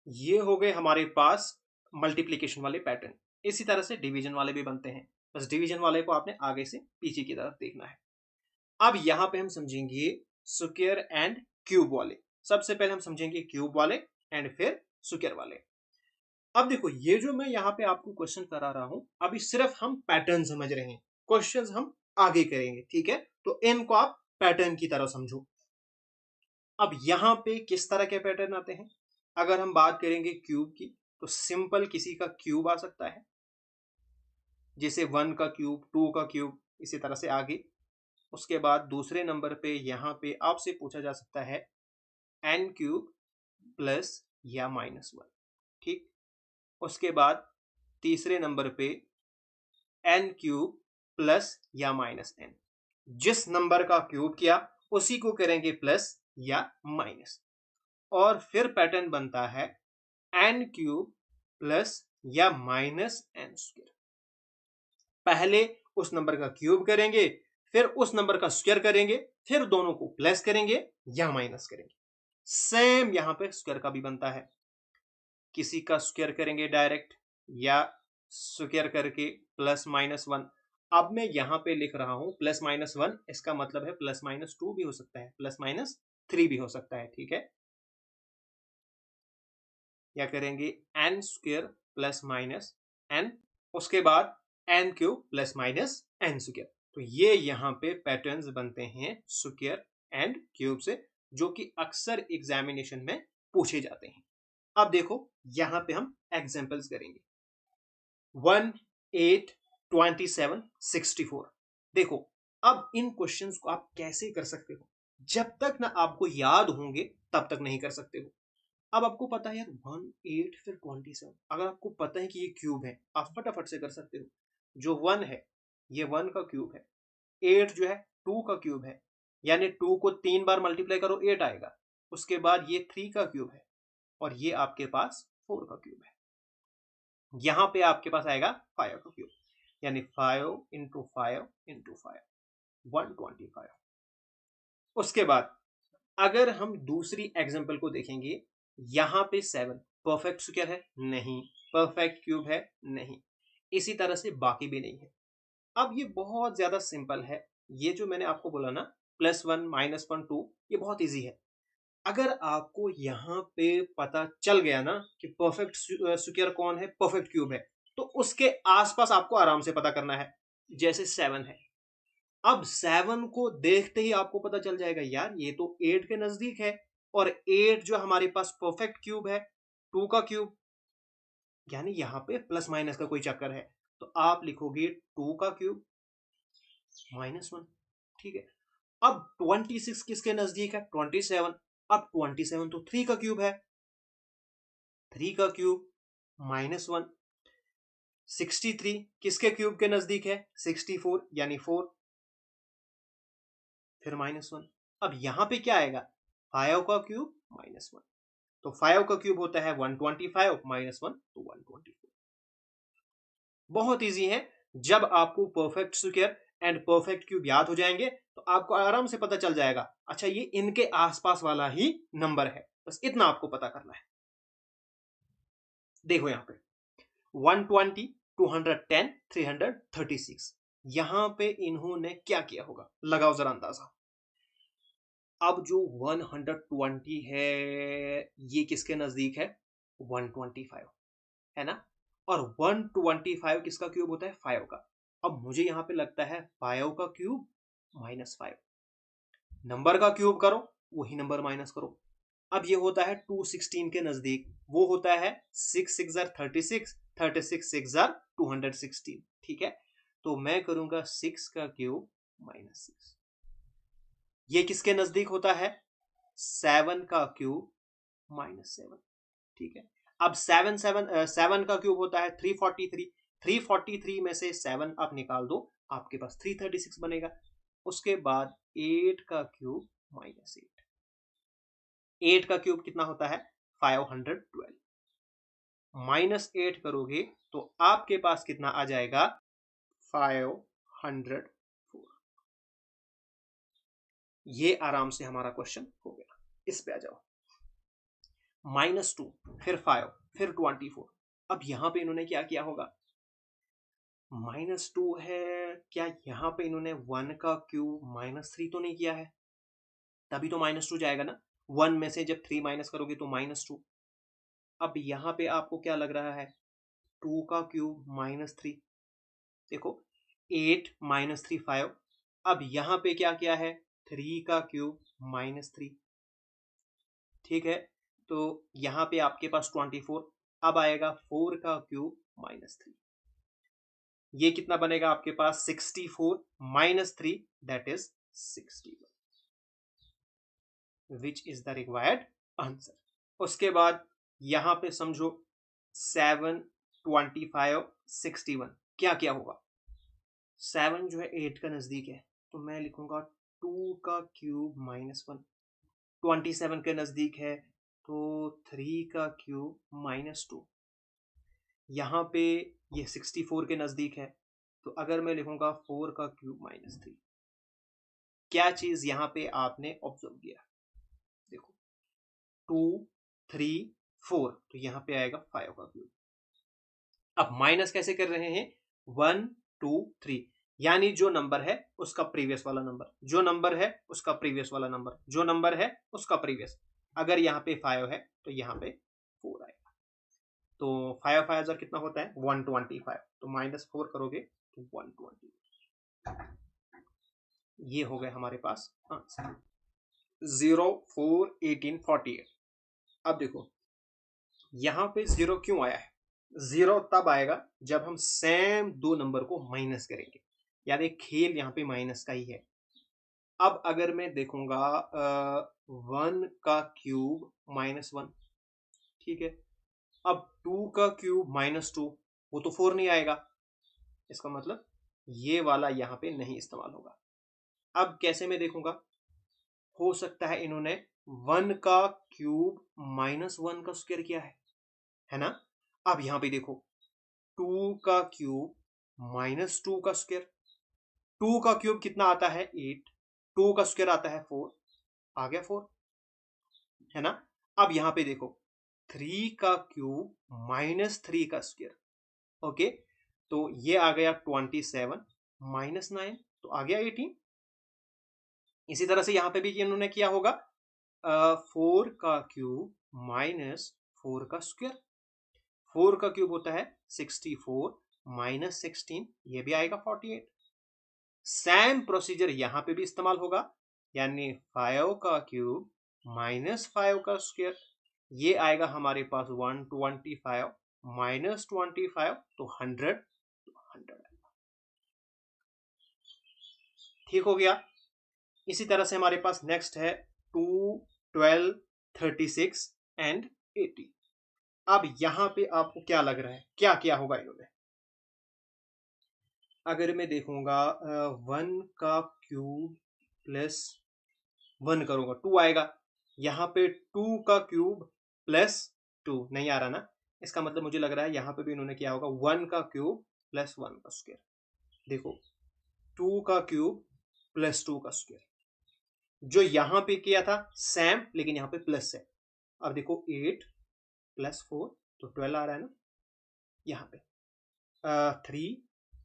ये हो गए हमारे पास मल्टीप्लिकेशन वाले पैटर्न। इसी तरह से डिवीजन वाले भी बनते हैं, बस डिवीजन वाले को आपने आगे से पीछे की तरफ देखना है। अब यहां पे हम समझेंगे स्क्वायर एंड क्यूब वाले। सबसे पहले हम समझेंगे क्यूब वाले एंड फिर स्क्वायर वाले। अब देखो, ये जो मैं यहाँ पे आपको क्वेश्चन करा रहा हूं, अभी सिर्फ हम पैटर्न समझ रहे हैं, क्वेश्चंस हम आगे करेंगे, ठीक है। तो इनको आप पैटर्न की तरह समझो। अब यहां पे किस तरह के पैटर्न आते हैं, अगर हम बात करेंगे क्यूब की, तो सिंपल किसी का क्यूब आ सकता है, जैसे 1 का क्यूब, 2 का क्यूब, इसी तरह से आगे। उसके बाद दूसरे नंबर पे यहां पे आपसे पूछा जा सकता है एन क्यूब प्लस या -1, ठीक। उसके बाद तीसरे नंबर पे एन क्यूब प्लस या -n। जिस नंबर का क्यूब किया उसी को करेंगे प्लस या माइनस, और फिर पैटर्न बनता है एन क्यूब प्लस या -n²। पहले उस नंबर का क्यूब करेंगे, फिर उस नंबर का स्क्वायर करेंगे, फिर दोनों को प्लस करेंगे या माइनस करेंगे। सेम यहां पे स्क्वायर का भी बनता है, किसी का स्क्वायर करेंगे डायरेक्ट, या स्क्वायर करके +-1। अब मैं यहां पे लिख रहा हूं +-1, इसका मतलब है +-2 भी हो सकता है, +-3 भी हो सकता है, ठीक है। या करेंगे N square plus minus N, उसके बाद N cube plus minus N square. तो ये यहाँ पे पैटर्न्स बनते हैं स्क्वायर एंड क्यूब से, जो कि अक्सर एग्जामिनेशन में पूछे जाते हैं। अब देखो यहां पे हम एग्जांपल्स करेंगे। 1, 8, 27, 64। देखो अब इन क्वेश्चंस को आप कैसे कर सकते हो, जब तक ना आपको याद होंगे तब तक नहीं कर सकते हो। अब आपको पता है यार 1, 8 फिर 27, अगर आपको पता है कि ये क्यूब है, आप फटाफट से कर सकते हो। जो 1 है ये 1 का क्यूब है, 8 जो है 2 का क्यूब है, यानी 2 को 3 बार मल्टीप्लाई करो 8 आएगा। उसके बाद ये 3 का क्यूब है, और ये आपके पास 4 का क्यूब है। यहां पे आपके पास आएगा 5 का क्यूब, यानी 5 इंटू 5 इंटू 5, 125। उसके बाद अगर हम दूसरी एग्जांपल को देखेंगे, यहां पे 7 परफेक्ट स्क्वायर है नहीं, परफेक्ट क्यूब है नहीं, इसी तरह से बाकी भी नहीं है। अब ये बहुत ज्यादा सिंपल है, ये जो मैंने आपको बोला ना +1 -1 2, ये बहुत इजी है। अगर आपको यहाँ पे पता चल गया ना कि परफेक्ट स्क्वायर कौन है, परफेक्ट क्यूब है, तो उसके आसपास आपको आराम से पता करना है। जैसे 7 है, अब 7 को देखते ही आपको पता चल जाएगा यार ये तो 8 के नजदीक है, और 8 जो हमारे पास परफेक्ट क्यूब है, 2 का क्यूब, यानी यहां पे प्लस माइनस का कोई चक्कर है, तो आप लिखोगे 2 का क्यूब -1, ठीक है। अब 26 किसके नजदीक है, 27। अब 27 तो 3 का क्यूब है, 3 का क्यूब -1। 63 किसके क्यूब के नजदीक है, 64, यानी 4, फिर -1। अब यहां पे क्या आएगा, 5 का क्यूब -1, तो 5 का क्यूब होता है 125, -1 तो 124। बहुत इजी है। जब आपको perfect square and perfect cube याद हो जाएंगे तो आपको आराम से पता चल जाएगा, अच्छा ये इनके आसपास वाला ही नंबर है, बस इतना आपको पता करना है। देखो यहां पे 120, 210, 336, यहां पे इन्होंने क्या किया होगा, लगाओ जरा अंदाजा। अब जो 120 है ये किसके नजदीक है, 125 है ना, और 125 किसका क्यूब होता है, 5 का। अब मुझे यहां पे लगता है 5 का क्यूब -5, नंबर का क्यूब करो वही नंबर माइनस करो। अब ये होता है 216 के नजदीक, वो होता है 6 6 36, 36 6 216, ठीक है। तो मैं करूंगा 6 का क्यूब -6, ये किसके नजदीक होता है, 7 का क्यूब -7, ठीक है। अब 7 का क्यूब होता है 343, 343 में से 7 आप निकाल दो, आपके पास 336 बनेगा। उसके बाद 8 का क्यूब -8, 8 का क्यूब कितना होता है, 512, -8 करोगे तो आपके पास कितना आ जाएगा, 504। ये आराम से हमारा क्वेश्चन हो गया। इस पे आ जाओ, -2 फिर 5 फिर 24। अब यहां पे इन्होंने क्या किया होगा, -2 है, क्या यहां पे इन्होंने 1 का क्यूब -3 तो नहीं किया है, तभी तो -2 जाएगा ना, 1 में से जब 3 माइनस करोगे तो -2। अब यहां पे आपको क्या लग रहा है, 2 का क्यूब -3, देखो 8 -3 5, अब यहां पे क्या क्या है, 3 का क्यूब -3, ठीक है। तो यहां पे आपके पास 24, अब आएगा 4 का क्यूब -3, ये कितना बनेगा आपके पास 64 -3 that is 61, which is the required answer. उसके बाद यहां पे समझो 7, 25, 61 क्या क्या होगा। 7 जो है 8 का नजदीक है, तो मैं लिखूंगा 2 का क्यूब -1। 27 के नजदीक है, तो 3 का क्यूब -2। यहाँ पे ये 64 के नजदीक है, तो अगर मैं लिखूंगा 4 का क्यूब -3, क्या चीज यहाँ पे आपने ऑब्जर्व किया, देखो 2, 3, 4, तो यहाँ पे आएगा 5 का क्यूब। अब माइनस कैसे कर रहे हैं, 1, 2, 3, यानी जो नंबर है उसका प्रीवियस वाला नंबर, जो नंबर है उसका प्रीवियस वाला नंबर, जो नंबर है उसका प्रीवियस। अगर यहाँ पे 5 है तो यहाँ पे 4 आएगा, तो 5 5 कितना होता है 125, तो -4 करोगे तो 120। ये हो गए हमारे पास आंसर 0, 4, 18, 48। अब देखो यहां पे 0 क्यों आया है, 0 तब आएगा जब हम सेम दो नंबर को माइनस करेंगे, यानी खेल यहाँ पे माइनस का ही है। अब अगर मैं देखूंगा 1 का क्यूब -1, ठीक है। अब 2 का क्यूब -2, वो तो 4 नहीं आएगा, इसका मतलब ये वाला यहाँ पे नहीं इस्तेमाल होगा। अब कैसे मैं देखूंगा, हो सकता है इन्होंने 1 का क्यूब -1 का स्क्वायर किया है ना। अब यहां पे देखो 2 का क्यूब -2 का स्क्वायर, 2 का क्यूब कितना आता है 8, 2 का स्क्वायर आता है 4, आ गया 4, है ना। अब यहां पे देखो 3 का क्यूब -3 का स्क्वायर, ओके, तो ये आ गया 27 -9, तो आ गया 18। इसी तरह से यहां पे भी इन्होंने किया होगा 4 का क्यूब -4 का स्क्वायर, 4 का क्यूब होता है 64 -16, ये भी आएगा 48। सेम प्रोसीजर यहां पे भी इस्तेमाल होगा, यानी 5 का क्यूब -5 का स्क्वायर, ये आएगा हमारे पास 125 -25, तो 100, तो 100 आएगा, ठीक हो गया। इसी तरह से हमारे पास नेक्स्ट है 2, 12, 36 एंड 80। अब यहां पे आपको क्या लग रहा है, क्या क्या होगा इन्होंने। अगर मैं देखूंगा 1 का क्यूब +1 करूंगा 2 आएगा, यहाँ पे 2 का क्यूब +2 नहीं आ रहा ना, इसका मतलब मुझे लग रहा है यहाँ पे भी इन्होंने किया होगा 1 का क्यूब +1 का स्क्वायर। देखो 2 का क्यूब +2 का स्क्वायर, जो यहाँ पे किया था सेम, लेकिन यहाँ पे प्लस है। अब देखो 8 + 4, तो 12 आ रहा है ना। यहाँ पे 3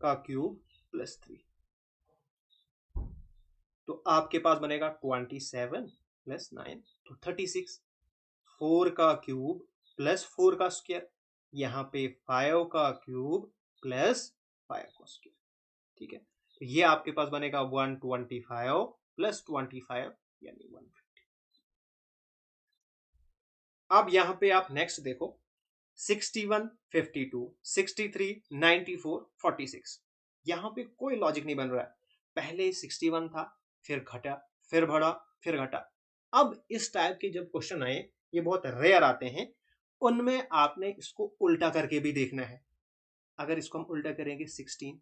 का क्यूब +3, तो आपके पास बनेगा 27 + 9, तो 36। 4 का क्यूब +4 का स्क्वायर, यहाँ पे 5 का क्यूब +5 का स्क्वायर, ठीक है। तो ये आपके पास बनेगा 125 + 25, यानी 150। अब यहाँ पे आप नेक्स्ट देखो 61, 52, 63, 94, 46, यहाँ पे कोई लॉजिक नहीं बन रहा है। पहले 61 था, फिर घटा, फिर बढ़ा, फिर घटा। अब इस टाइप के जब क्वेश्चन आए, ये बहुत रेयर आते हैं, उनमें आपने इसको उल्टा करके भी देखना है। अगर इसको हम उल्टा करेंगे 16,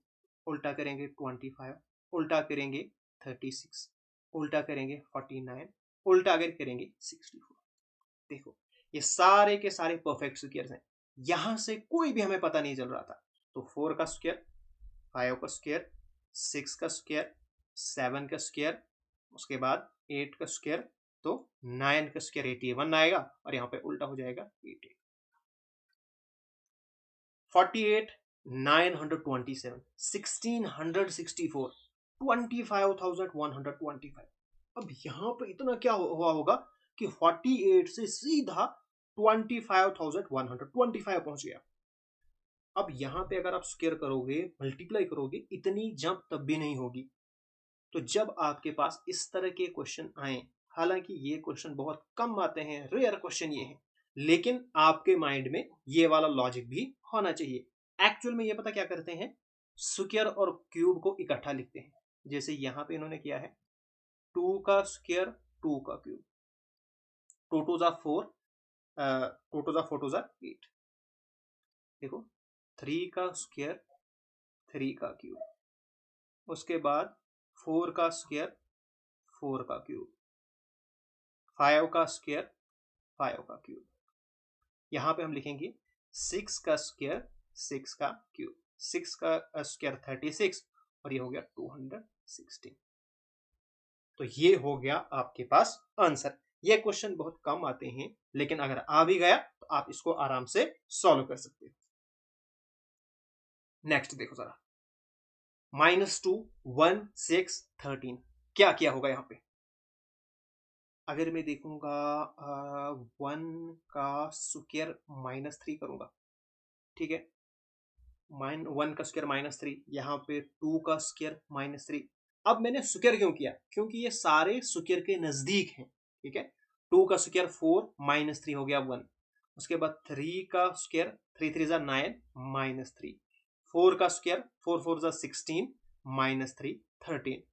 उल्टा करेंगे 25, उल्टा करेंगे 36, उल्टा करेंगे 49, उल्टा अगर करेंगे 64, देखो ये सारे के सारे परफेक्ट स्क्वायर्स हैं, यहां से कोई भी हमें पता नहीं चल रहा था। तो 4 का स्क्वायर, 5 का स्क्वायर, 6 का स्क्वायर, 7 का स्क्वायर, उसके बाद 8 का स्क्वायर, तो 9 का स्क्वायर 81 आएगा, और यहाँ पे उल्टा हो जाएगा 80। 48, 927, 1664, 25,125। अब यहाँ पे इतना क्या हुआ होगा कि 48 से सीधा 25,125 पहुंच गया। अब यहाँ पे अगर आप स्क्वायर करोगे, मल्टीप्लाई करोगे, इतनी जंप तब भी नहीं होगी। तो जब आपके पास इस तरह के क्वेश्चन आए, हालांकि ये क्वेश्चन बहुत कम आते हैं, रेयर क्वेश्चन ये है, लेकिन आपके माइंड में ये वाला लॉजिक भी होना चाहिए। एक्चुअल में ये पता क्या करते हैं, स्क्वायर और क्यूब को इकट्ठा लिखते हैं। जैसे यहां पे इन्होंने किया है 2 का स्क्वायर 2 का क्यूब, 2 टू जा 4, 2 टू जा 4 टू जा 8। देखो 3 का स्क्वायर 3 का क्यूब, उसके बाद 4 का स्क्वायर 4 का क्यूब, 5 का स्क्वायर 5 का क्यूब। यहां पे हम लिखेंगे 6 का स्क्वायर 6 का क्यूब, 6 का स्क्वायर 36 और ये हो गया 216। तो ये हो गया आपके पास आंसर। ये क्वेश्चन बहुत कम आते हैं, लेकिन अगर आ भी गया तो आप इसको आराम से सॉल्व कर सकते हो। नेक्स्ट देखो जरा, -2 1 6 13, क्या किया होगा यहां पे? अगर मैं देखूंगा 1 का स्क्वायर -3 करूंगा, ठीक है, 1 का स्क्वायर -3, यहाँ पे 2 का स्क्वायर -3। अब मैंने स्क्वायर क्यों किया? क्योंकि ये सारे स्क्वायर के नजदीक हैं, ठीक है। 2 का स्क्वायर 4 -3 हो गया 1, उसके बाद 3 का स्क्वायर 3 3 जा 9 -3, 4 का स्क्वायर 4 4 जा 16 -3 13,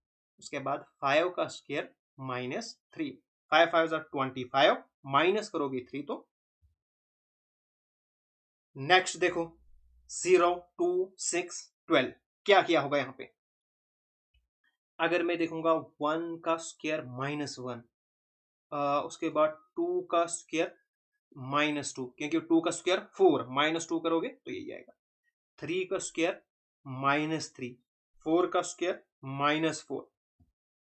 उसके बाद 5 का स्क्वायर -3, 5 5 जा 25, माइनस करोगे 3 तो। नेक्स्ट देखो 0 2 6 12, क्या किया होगा यहां पे? अगर मैं देखूंगा 1 का स्क्वायर -1, उसके बाद 2 का स्क्वायर -2, क्योंकि 2 का स्क्वायर 4, -2 करोगे तो यही आएगा। 3 का स्क्वायर -3, 4 का स्क्वायर -4,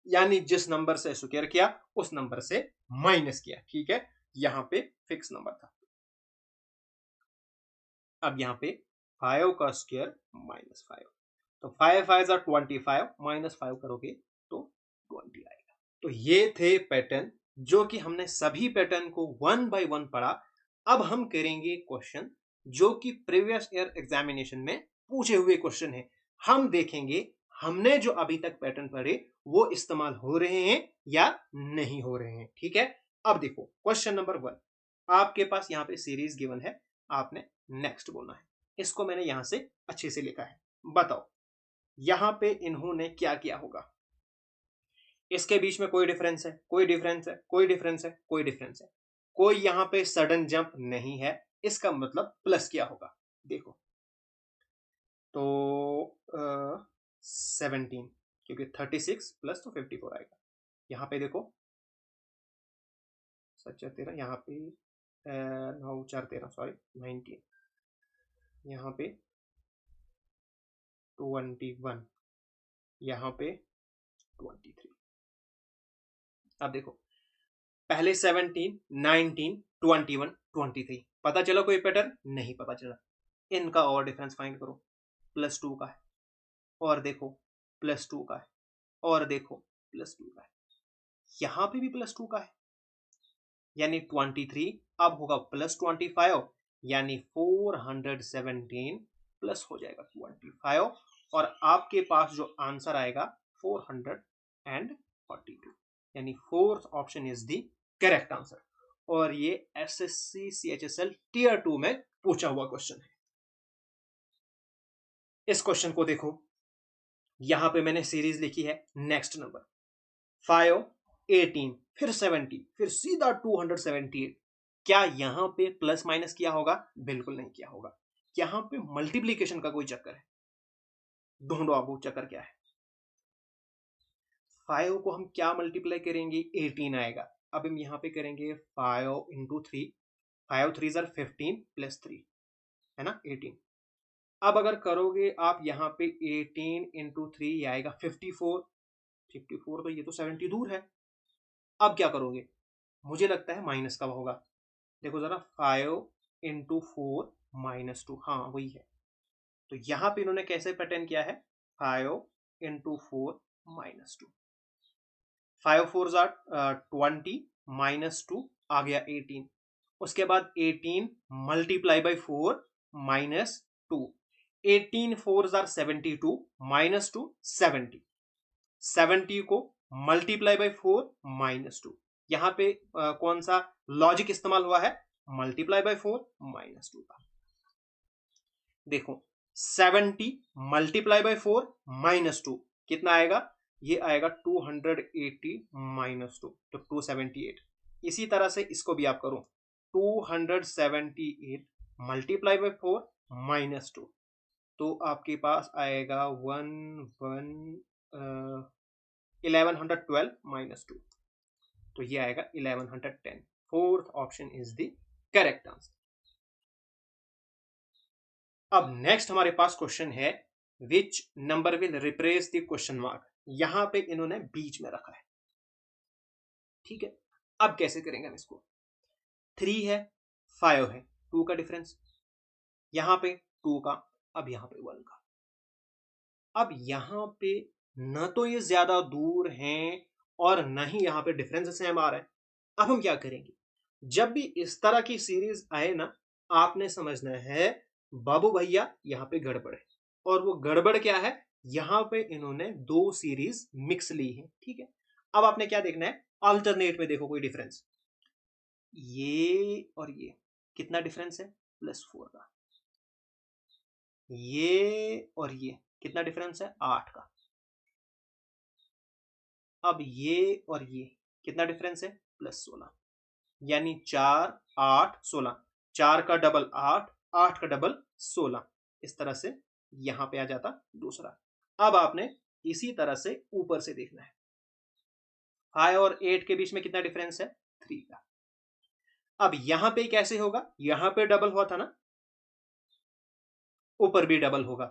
यानी जिस नंबर से स्क्वायर किया उस नंबर से माइनस किया, ठीक है। यहां पे फिक्स नंबर था। अब यहाँ पे 5 का स्क्वायर -5, तो 5 5 जा 25, -5 करोगे तो 20 आएगा। तो ये थे पैटर्न, जो कि हमने सभी पैटर्न को 1 बाय 1 पढ़ा। अब हम करेंगे क्वेश्चन जो कि प्रीवियस ईयर एग्जामिनेशन में पूछे हुए क्वेश्चन है। हम देखेंगे हमने जो अभी तक पैटर्न पढ़े वो इस्तेमाल हो रहे हैं या नहीं हो रहे हैं, ठीक है। अब देखो क्वेश्चन नंबर 1, आपके पास यहाँ पे सीरीज गिवन है, आपने नेक्स्ट बोलना है। इसको मैंने यहां से अच्छे से लिखा है, बताओ यहां पे इन्होंने क्या किया होगा? इसके बीच में कोई डिफरेंस है, कोई डिफरेंस है, कोई डिफरेंस है, कोई डिफरेंस है, कोई यहां पे सडन जंप नहीं है, इसका मतलब प्लस क्या होगा? देखो तो 17, क्योंकि 36 प्लस तो 54 आएगा। यहाँ पे देखो सच्चा 13, यहाँ पे 9 4 13, सॉरी 19, यहाँ पे 21, यहाँ पे 23। अब देखो पहले 17 19 21 23, पता चला कोई पैटर्न? नहीं पता चला। इनका और डिफरेंस फाइंड करो, +2 का है, और देखो +2 का है, और देखो +2 का है, यहां पे भी +2 का है, यानी 23 अब होगा +25, यानी 417 प्लस हो जाएगा 25, और आपके पास जो आंसर आएगा 442, यानी fourth option is the correct answer. और ये एसएससी सीएचएसएल टियर 2 में पूछा हुआ क्वेश्चन है। इस क्वेश्चन को देखो, यहां पे मैंने सीरीज लिखी है, नेक्स्ट नंबर 5 18 फिर 70 फिर सीधा 278। क्या यहां पे प्लस माइनस किया होगा? बिल्कुल नहीं किया होगा। यहां पे मल्टीप्लीकेशन का कोई चक्कर है, ढूंढो आप वो चक्कर क्या है। 5 को हम क्या मल्टीप्लाई करेंगे? 18 आएगा। अब हम यहाँ पे करेंगे 5 इंटू 3, 5 3 ज़र 15 प्लस 3, है ना 18। अब अगर करोगे आप यहाँ पे 18 इंटू 3 आएगा 54, 54 तो ये तो 70 दूर है। अब क्या करोगे? मुझे लगता है माइनस का होगा। देखो जरा 5 इंटू 4 -2, हाँ वही है। तो यहाँ पे इन्होंने कैसे पैटर्न किया है? 5 इंटू 4 -2, 5 4 ज़ा 20, -2 आ गया 18, उसके बाद 18 मल्टीप्लाई बाई 4 -2, 18 4 ज़ा 72, -2 70, 70 को मल्टीप्लाई बाय 4 माइनस 2। यहां पे कौन सा लॉजिक इस्तेमाल हुआ है? मल्टीप्लाई बाय 4 माइनस 2 का। देखो 70 मल्टीप्लाई बाय 4 माइनस 2 कितना आएगा? ये आएगा 280 माइनस 2, तो 278। इसी तरह से इसको भी आप करो, 278 मल्टीप्लाई बाय 4 माइनस 2, तो आपके पास आएगा 1112 माइनस 2, तो ये आएगा 1110। Fourth option is the correct answer. अब नेक्स्ट हमारे पास क्वेश्चन है, which number will replace the question mark. यहां पे इन्होंने बीच में रखा है, ठीक है। अब कैसे करेंगे हम इसको? 3 है, 5 है, 2 का डिफरेंस, यहां पे 2 का, अब यहां पे 1 का। अब यहां पे न तो ये ज्यादा दूर हैं और न ही यहां पे डिफरेंस सेम आ रहा है। अब हम क्या करेंगे? जब भी इस तरह की सीरीज आए ना, आपने समझना है बाबू भैया यहां पे गड़बड़ है। और वो गड़बड़ क्या है? यहां पे इन्होंने दो सीरीज मिक्स ली है, ठीक है। अब आपने क्या देखना है? अल्टरनेट में देखो कोई डिफरेंस, ये और ये कितना डिफरेंस है? +4 का। ये और ये कितना डिफरेंस है? 8 का। अब ये और ये कितना डिफरेंस है? +16। यानी 4 8 16, 4 का डबल 8, 8 का डबल 16। इस तरह से यहां पे आ जाता दूसरा। अब आपने इसी तरह से ऊपर से देखना है, 5 और 8 के बीच में कितना डिफरेंस है? 3 का। अब यहां पे कैसे होगा? यहां पे डबल हुआ था ना, ऊपर भी डबल होगा।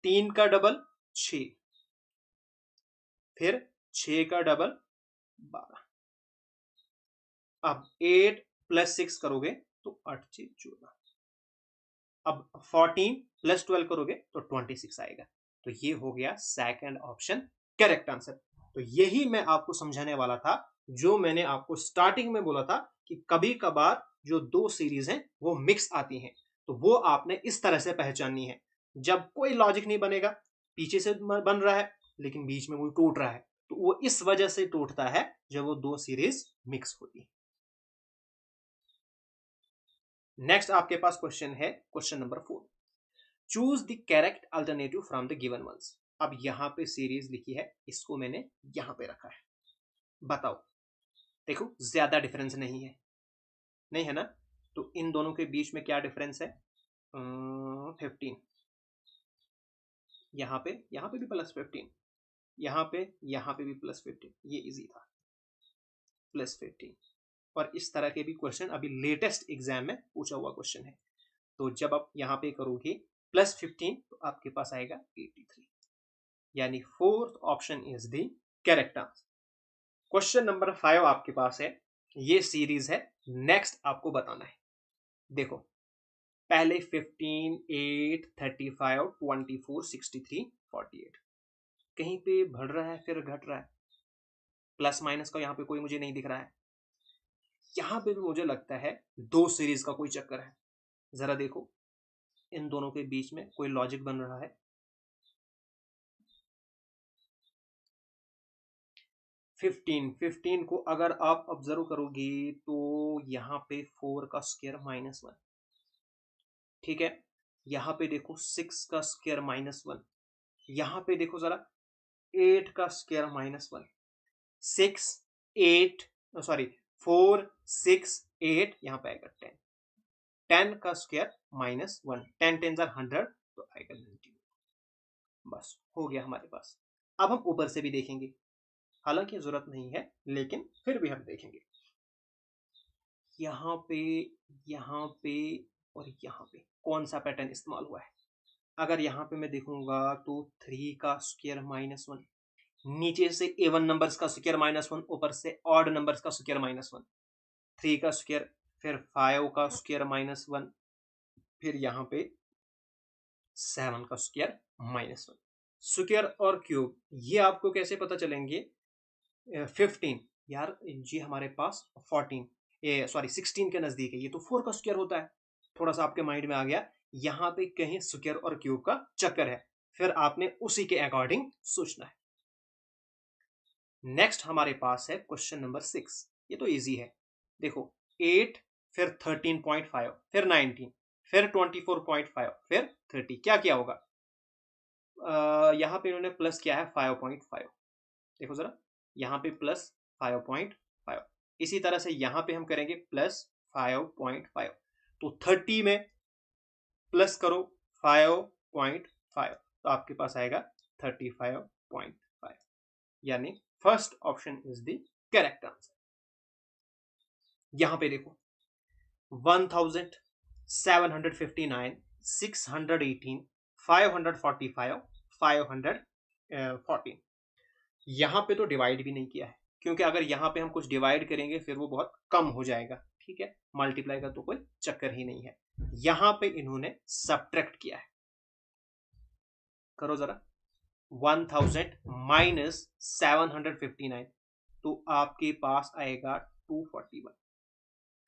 3 का डबल 6, फिर 6 का डबल 12। अब 8 + 6 करोगे तो 8 6 14। अब 14 + 12 करोगे तो 26 आएगा। तो ये हो गया सेकंड ऑप्शन करेक्ट आंसर। तो यही मैं आपको समझाने वाला था, जो मैंने आपको स्टार्टिंग में बोला था कि कभी कभार जो दो सीरीज हैं वो मिक्स आती हैं, तो वो आपने इस तरह से पहचाननी है। जब कोई लॉजिक नहीं बनेगा, पीछे से बन रहा है लेकिन बीच में वो टूट रहा है, तो वो इस वजह से टूटता है जब वो दो सीरीज मिक्स होती है। नेक्स्ट आपके पास क्वेश्चन है, question number 4। Choose the correct alternative from the given ones. अब यहां पे सीरीज लिखी है, इसको मैंने यहां पे रखा है। बताओ, देखो ज्यादा डिफरेंस नहीं है, नहीं है ना? तो इन दोनों के बीच में क्या डिफरेंस है? 15। यहां पे भी +15, यहां पे भी +15। ये इजी था, +15। और इस तरह के भी क्वेश्चन अभी लेटेस्ट एग्जाम में पूछा हुआ क्वेश्चन है। तो जब आप यहां पे करोगे +15 तो आपके पास आएगा 83। यानी fourth option is the correct answer. Question number 5 आपके पास है, ये सीरीज है। नेक्स्ट आपको बताना है। देखो पहले 15 8 35 24 63 48, कहीं पे बढ़ रहा है फिर घट रहा है, प्लस माइनस का यहाँ पे कोई मुझे नहीं दिख रहा है। यहाँ पे भी मुझे लगता है दो सीरीज का कोई चक्कर है। जरा देखो इन दोनों के बीच में कोई लॉजिक बन रहा है। 15 को अगर आप ऑब्जर्व करोगे तो यहाँ पे 4 का स्क्वायर -1, ठीक है। यहाँ पे देखो 6 का स्क्वायर -1, यहाँ पे देखो जरा 8 का स्क्वायर -1, 6 8 सॉरी 4 6 8, यहाँ पे आएगा 10, 10 का स्क्वायर -1, 10 10 100, तो आएगा 90। बस हो गया हमारे पास। अब हम ऊपर से भी देखेंगे, हालांकि जरूरत नहीं है लेकिन फिर भी हम देखेंगे। यहाँ पे, यहाँ पे और यहाँ पे कौन सा पैटर्न इस्तेमाल हुआ है? अगर यहाँ पे मैं देखूंगा तो 3 का स्क्वायर -1, नीचे से A1 नंबर्स का स्क्वायर -1, ऊपर से ऑड नंबर्स का स्क्वायर -1, 3 का स्क्वायर, फिर 5 का स्क्वायर -1, फिर यहाँ पे 7 का स्क्वायर -1। स्क्वायर और क्यूब ये आपको कैसे पता चलेंगे? 15 यार जी हमारे पास 16 के नजदीक है, ये तो 4 का स्क्वायर होता है। थोड़ा सा आपके माइंड में आ गया, यहाँ पे कहीं स्क्वायर और क्यूब का चक्कर है, फिर आपने उसी के अकॉर्डिंग सोचना है। नेक्स्ट हमारे पास है क्वेश्चन नंबर 6। ये तो इजी है। देखो 8 फिर 13.5 फिर 19 फिर 24.5 फिर 30, क्या किया होगा? यहाँ पे इन्होंने प्लस किया है 5.5। देखो जरा, यहाँ पे प्लस 5.5, इसी तरह से यहाँ पे हम करेंगे प्लस 5.5। तो 30 में प्लस करो 5.5 तो आपके पास आएगा 35.5, यानी first option is the correct answer. यहां पे देखो 1759, 618, 545, 514, यहां पे तो डिवाइड भी नहीं किया है, क्योंकि अगर यहां पे हम कुछ डिवाइड करेंगे फिर वो बहुत कम हो जाएगा। ठीक है, मल्टीप्लाई का तो कोई चक्कर ही नहीं है। यहां पे इन्होंने सब्ट्रैक्ट किया है। करो जरा, 1000 माइनस 759 तो आपके पास आएगा 241।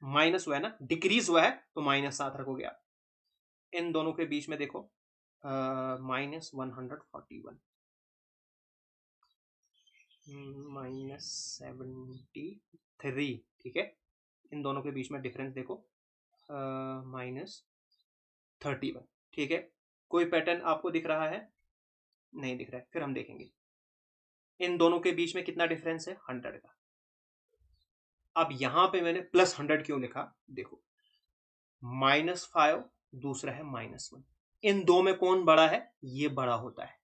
माइनस हुआ है ना, डिक्रीज हुआ है तो माइनस 7 रखोगे आप। इन दोनों के बीच में देखो माइनस 141 माइनस 73। ठीक है, इन दोनों के बीच में डिफरेंस देखो माइनस 31। ठीक है, कोई पैटर्न आपको दिख रहा है? नहीं दिख रहा है, फिर हम देखेंगे। इन दोनों के बीच में कितना डिफरेंस है? 100 का। अब यहां पे मैंने प्लस 100 क्यों लिखा? देखो -5 दूसरा है -1, इन दो में कौन बड़ा है? ये बड़ा होता है।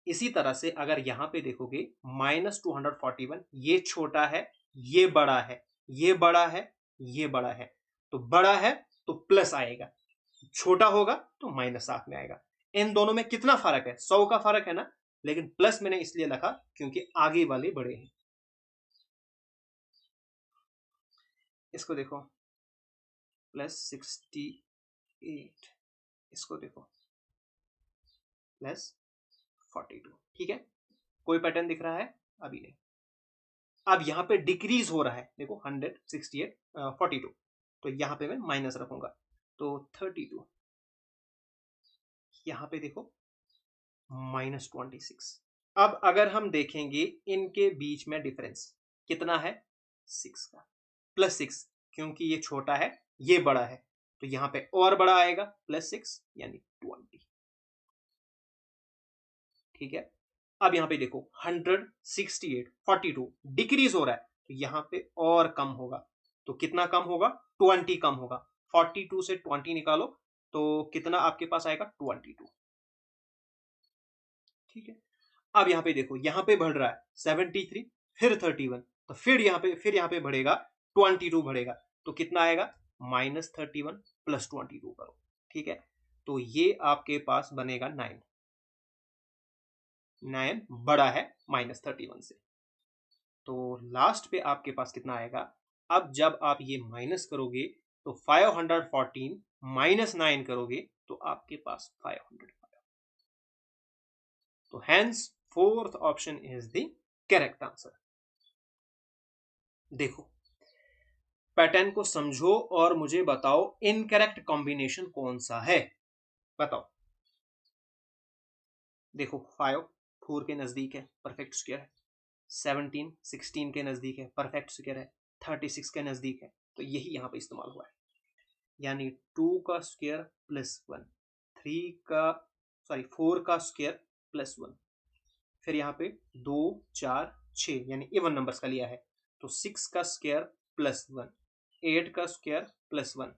इसी तरह से अगर यहां पे देखोगे -241, ये छोटा है, ये बड़ा है, ये बड़ा है, ये बड़ा है, तो बड़ा है तो प्लस आएगा, छोटा होगा तो -7 में आएगा। इन दोनों में कितना फर्क है? 100 का फर्क है ना, लेकिन प्लस मैंने इसलिए लिखा क्योंकि आगे वाले बड़े हैं। इसको देखो +68, इसको देखो +42। ठीक है, कोई पैटर्न दिख रहा है? अभी नहीं। अब यहां पे डिक्रीज हो रहा है, देखो 100, 68, 42, तो यहां पे मैं माइनस रखूंगा तो 32। यहां पे देखो -26। अब अगर हम देखेंगे इनके बीच में डिफरेंस कितना है? 6 का, +6, क्योंकि ये छोटा है, ये बड़ा है, तो यहां पे और बड़ा आएगा +6 यानी 20। ठीक है, अब यहां पे देखो 100, 68, 42 डिक्रीज हो रहा है, तो यहां पे और कम होगा, तो कितना कम होगा? 20 कम होगा। 42 से 20 निकालो तो कितना आपके पास आएगा? 22। ठीक है, अब यहां पे देखो, यहां पे बढ़ रहा है 73, फिर 31, तो फिर यहां पे बढ़ेगा 22 बढ़ेगा, तो कितना आएगा? -31 + 22 करो। ठीक है, तो ये आपके पास बनेगा 9। 9 बड़ा है -31 से, तो लास्ट पे आपके पास कितना आएगा? अब जब आप ये माइनस करोगे तो 514 -9 करोगे तो आपके पास 505। तो hence fourth option is the correct answer. देखो पैटर्न को समझो और मुझे बताओ इनकरेक्ट कॉम्बिनेशन कौन सा है, बताओ। देखो 5 4 के नजदीक है, परफेक्ट स्क्वायर है। 17 16 के नजदीक है, परफेक्ट स्क्वायर है। 36 के नजदीक है, तो यही यहां पे इस्तेमाल हुआ है, यानी 2 का स्क्वायर +1, 3 का सॉरी 4 का स्क्वायर +1, फिर यहाँ पे 2 4 6 यानी इवन नंबर्स का लिया है, तो 6 का स्क्वायर +1, 8 का स्क्वायर +1,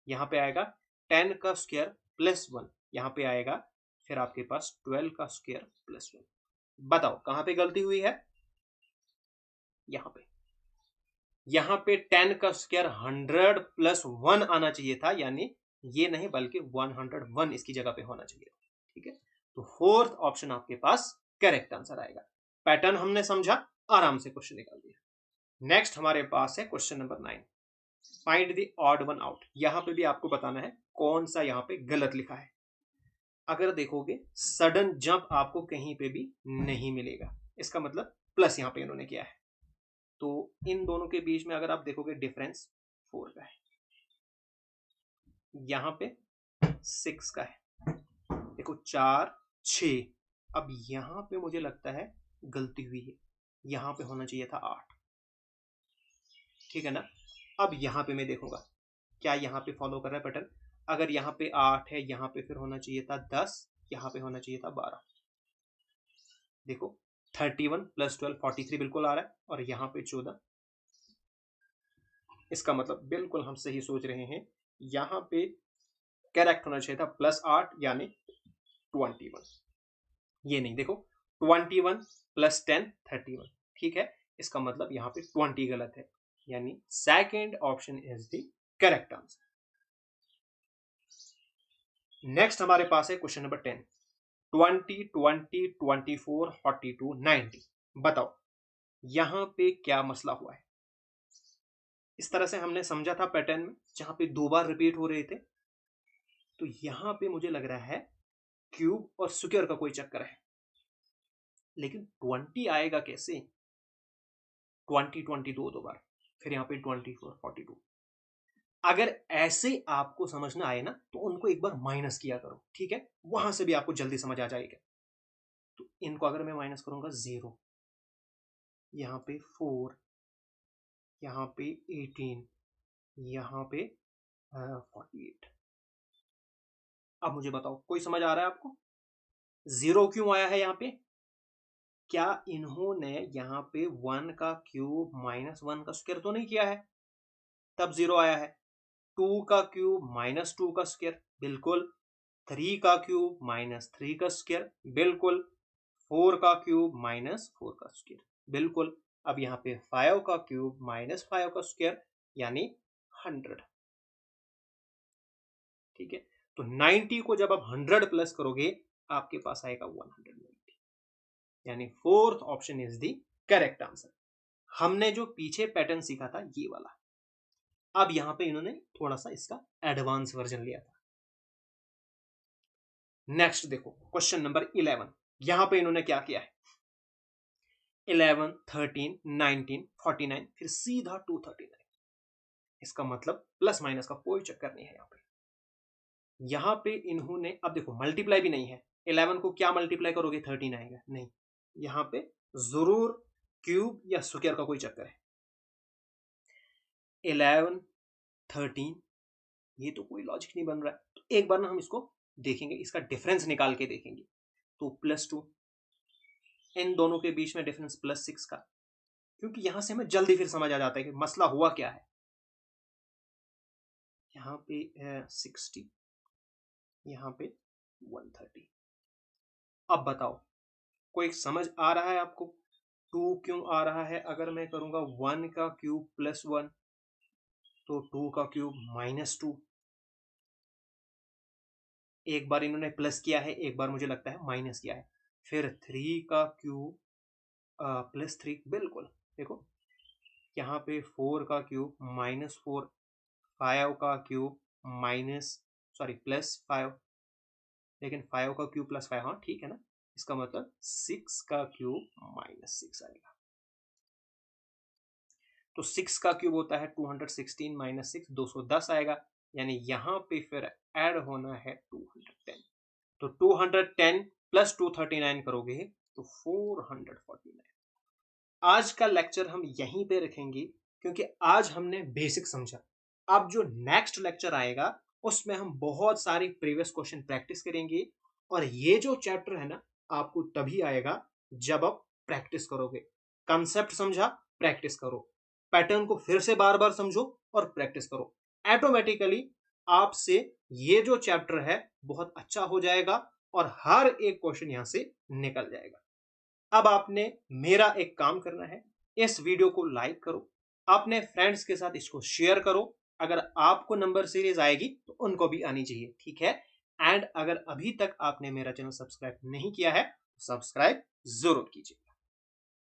यहाँ पे आएगा 10 का स्क्वायर +1, यहाँ पे आएगा फिर आपके पास 12 का स्क्वायर +1। बताओ कहाँ पे गलती हुई है? यहाँ पे 10 का स्क्वायर 100 + 1 आना चाहिए था, यानी ये नहीं बल्कि 101 इसकी जगह पे होना चाहिए। ठीक है, तो फोर्थ ऑप्शन आपके पास करेक्ट आंसर आएगा। पैटर्न हमने समझा, आराम से क्वेश्चन निकाल दिया। नेक्स्ट हमारे पास है question number 9, find the odd one out. यहां पे भी आपको बताना है कौन सा यहाँ पे गलत लिखा है। अगर देखोगे सडन जंप आपको कहीं पे भी नहीं मिलेगा, इसका मतलब प्लस यहाँ पे इन्होंने किया है, तो इन दोनों के बीच में अगर आप देखोगे डिफरेंस 4 का है, यहां पे 6 का है। देखो 4 6, अब यहां पे मुझे लगता है गलती हुई है, यहां पे होना चाहिए था 8, ठीक है ना। अब यहां पे मैं देखूंगा क्या यहां पे फॉलो कर रहा है पैटर्न। अगर यहाँ पे 8 है, यहाँ पे फिर होना चाहिए था 10, यहाँ पे होना चाहिए था 12। देखो 31 + 12 43 बिल्कुल आ रहा है, और यहाँ पे 14। इसका मतलब बिल्कुल हम सही सोच रहे हैं। यहाँ पे करेक्ट होना चाहिए था +8 यानी 21। ये नहीं, देखो 21 + 10 31, ठीक है। इसका मतलब यहाँ पे 20 गलत है, यानी second option is the correct answer. Next हमारे पास है क्वेश्चन नंबर 10, 20 20 24 42 90। बताओ यहां पे क्या मसला हुआ है। इस तरह से हमने समझा था पैटर्न में, जहां पे 2 बार रिपीट हो रहे थे। तो यहां पे मुझे लग रहा है क्यूब और स्क्वायर का कोई चक्कर है, लेकिन 20 आएगा कैसे। 20 20 दो बार, फिर यहाँ पे 24 42। अगर ऐसे आपको समझना आए ना, तो उनको एक बार माइनस किया करो, ठीक है, वहां से भी आपको जल्दी समझ आ जाएगा। तो इनको अगर मैं माइनस करूंगा 0, यहाँ पे 4, यहाँ पे 18, यहाँ पे 48। अब मुझे बताओ कोई समझ आ रहा है आपको 0 क्यों आया है यहाँ पे। क्या इन्होंने यहाँ पे 1 का क्यूब -1 का स्क्वायर तो नहीं किया है, तब 0 आया है। 2 का क्यूब -2 का स्क्वायर, बिल्कुल। 3 का क्यूब -3 का स्क्वायर, बिल्कुल। 4 का क्यूब -4 का स्क्वायर, बिल्कुल। अब यहाँ पे 5 का क्यूब -5 का स्क्वायर, यानी 100, ठीक है। तो 90 को जब आप 100 प्लस करोगे, आपके पास आएगा 190, यानी fourth option is the correct answer. हमने जो पीछे पैटर्न सीखा था ये वाला, अब यहां पे इन्होंने थोड़ा सा इसका एडवांस वर्जन लिया था। नेक्स्ट देखो क्वेश्चन नंबर 11, यहां पे इन्होंने क्या किया है, 11 13 19 49, फिर सीधा 239। इसका मतलब प्लस माइनस का कोई चक्कर नहीं है यहाँ पे। यहां पे इन्होंने, अब देखो मल्टीप्लाई भी नहीं है, 11 को क्या मल्टीप्लाई करोगे 13 आएगा, नहीं। यहां पे जरूर क्यूब या स्क्वायर का कोई चक्कर है। 11 13, ये तो कोई लॉजिक नहीं बन रहा है। तो एक बार ना हम इसको देखेंगे, इसका डिफरेंस निकाल के देखेंगे। तो +2, इन दोनों के बीच में डिफरेंस +6 का, क्योंकि यहां से हमें जल्दी फिर समझ आ जाता है कि मसला हुआ क्या है। यहाँ पे 60, यहाँ पे 130। अब बताओ कोई समझ आ रहा है आपको 2 क्यों आ रहा है। अगर मैं करूंगा 1 का क्यूब +1, तो 2 का क्यूब -2। एक बार इन्होंने प्लस किया है, एक बार मुझे लगता है माइनस किया है। फिर 3 का क्यूब +3, बिल्कुल। देखो यहाँ पे 4 का क्यूब -4, 5 का क्यूब +5, लेकिन 5 का क्यूब +5, हाँ ठीक है ना। इसका मतलब 6 का क्यूब -6 आएगा। तो 6 का क्यूब होता है 216 -6 210 आएगा, यानी यहाँ पे फिर ऐड होना है 210। तो 210 + 239 करोगे तो 449। आज का लेक्चर हम यहीं पे रखेंगे, क्योंकि आज हमने बेसिक समझा। अब जो नेक्स्ट लेक्चर आएगा उसमें हम बहुत सारे प्रीवियस क्वेश्चन प्रैक्टिस करेंगे, और ये जो चैप्टर है ना, आपको तभी आएगा जब आप प्रैक्टिस करोगे। कंसेप्ट समझा, प्रैक्टिस करो, पैटर्न को फिर से बार बार समझो और प्रैक्टिस करो। ऑटोमेटिकली आपसे ये जो चैप्टर है बहुत अच्छा हो जाएगा, और हर एक क्वेश्चन यहां से निकल जाएगा। अब आपने मेरा एक काम करना है, इस वीडियो को लाइक करो, अपने फ्रेंड्स के साथ इसको शेयर करो। अगर आपको नंबर सीरीज आएगी तो उनको भी आनी चाहिए, ठीक है। एंड अगर अभी तक आपने मेरा चैनल सब्सक्राइब नहीं किया है तो सब्सक्राइब जरूर कीजिए।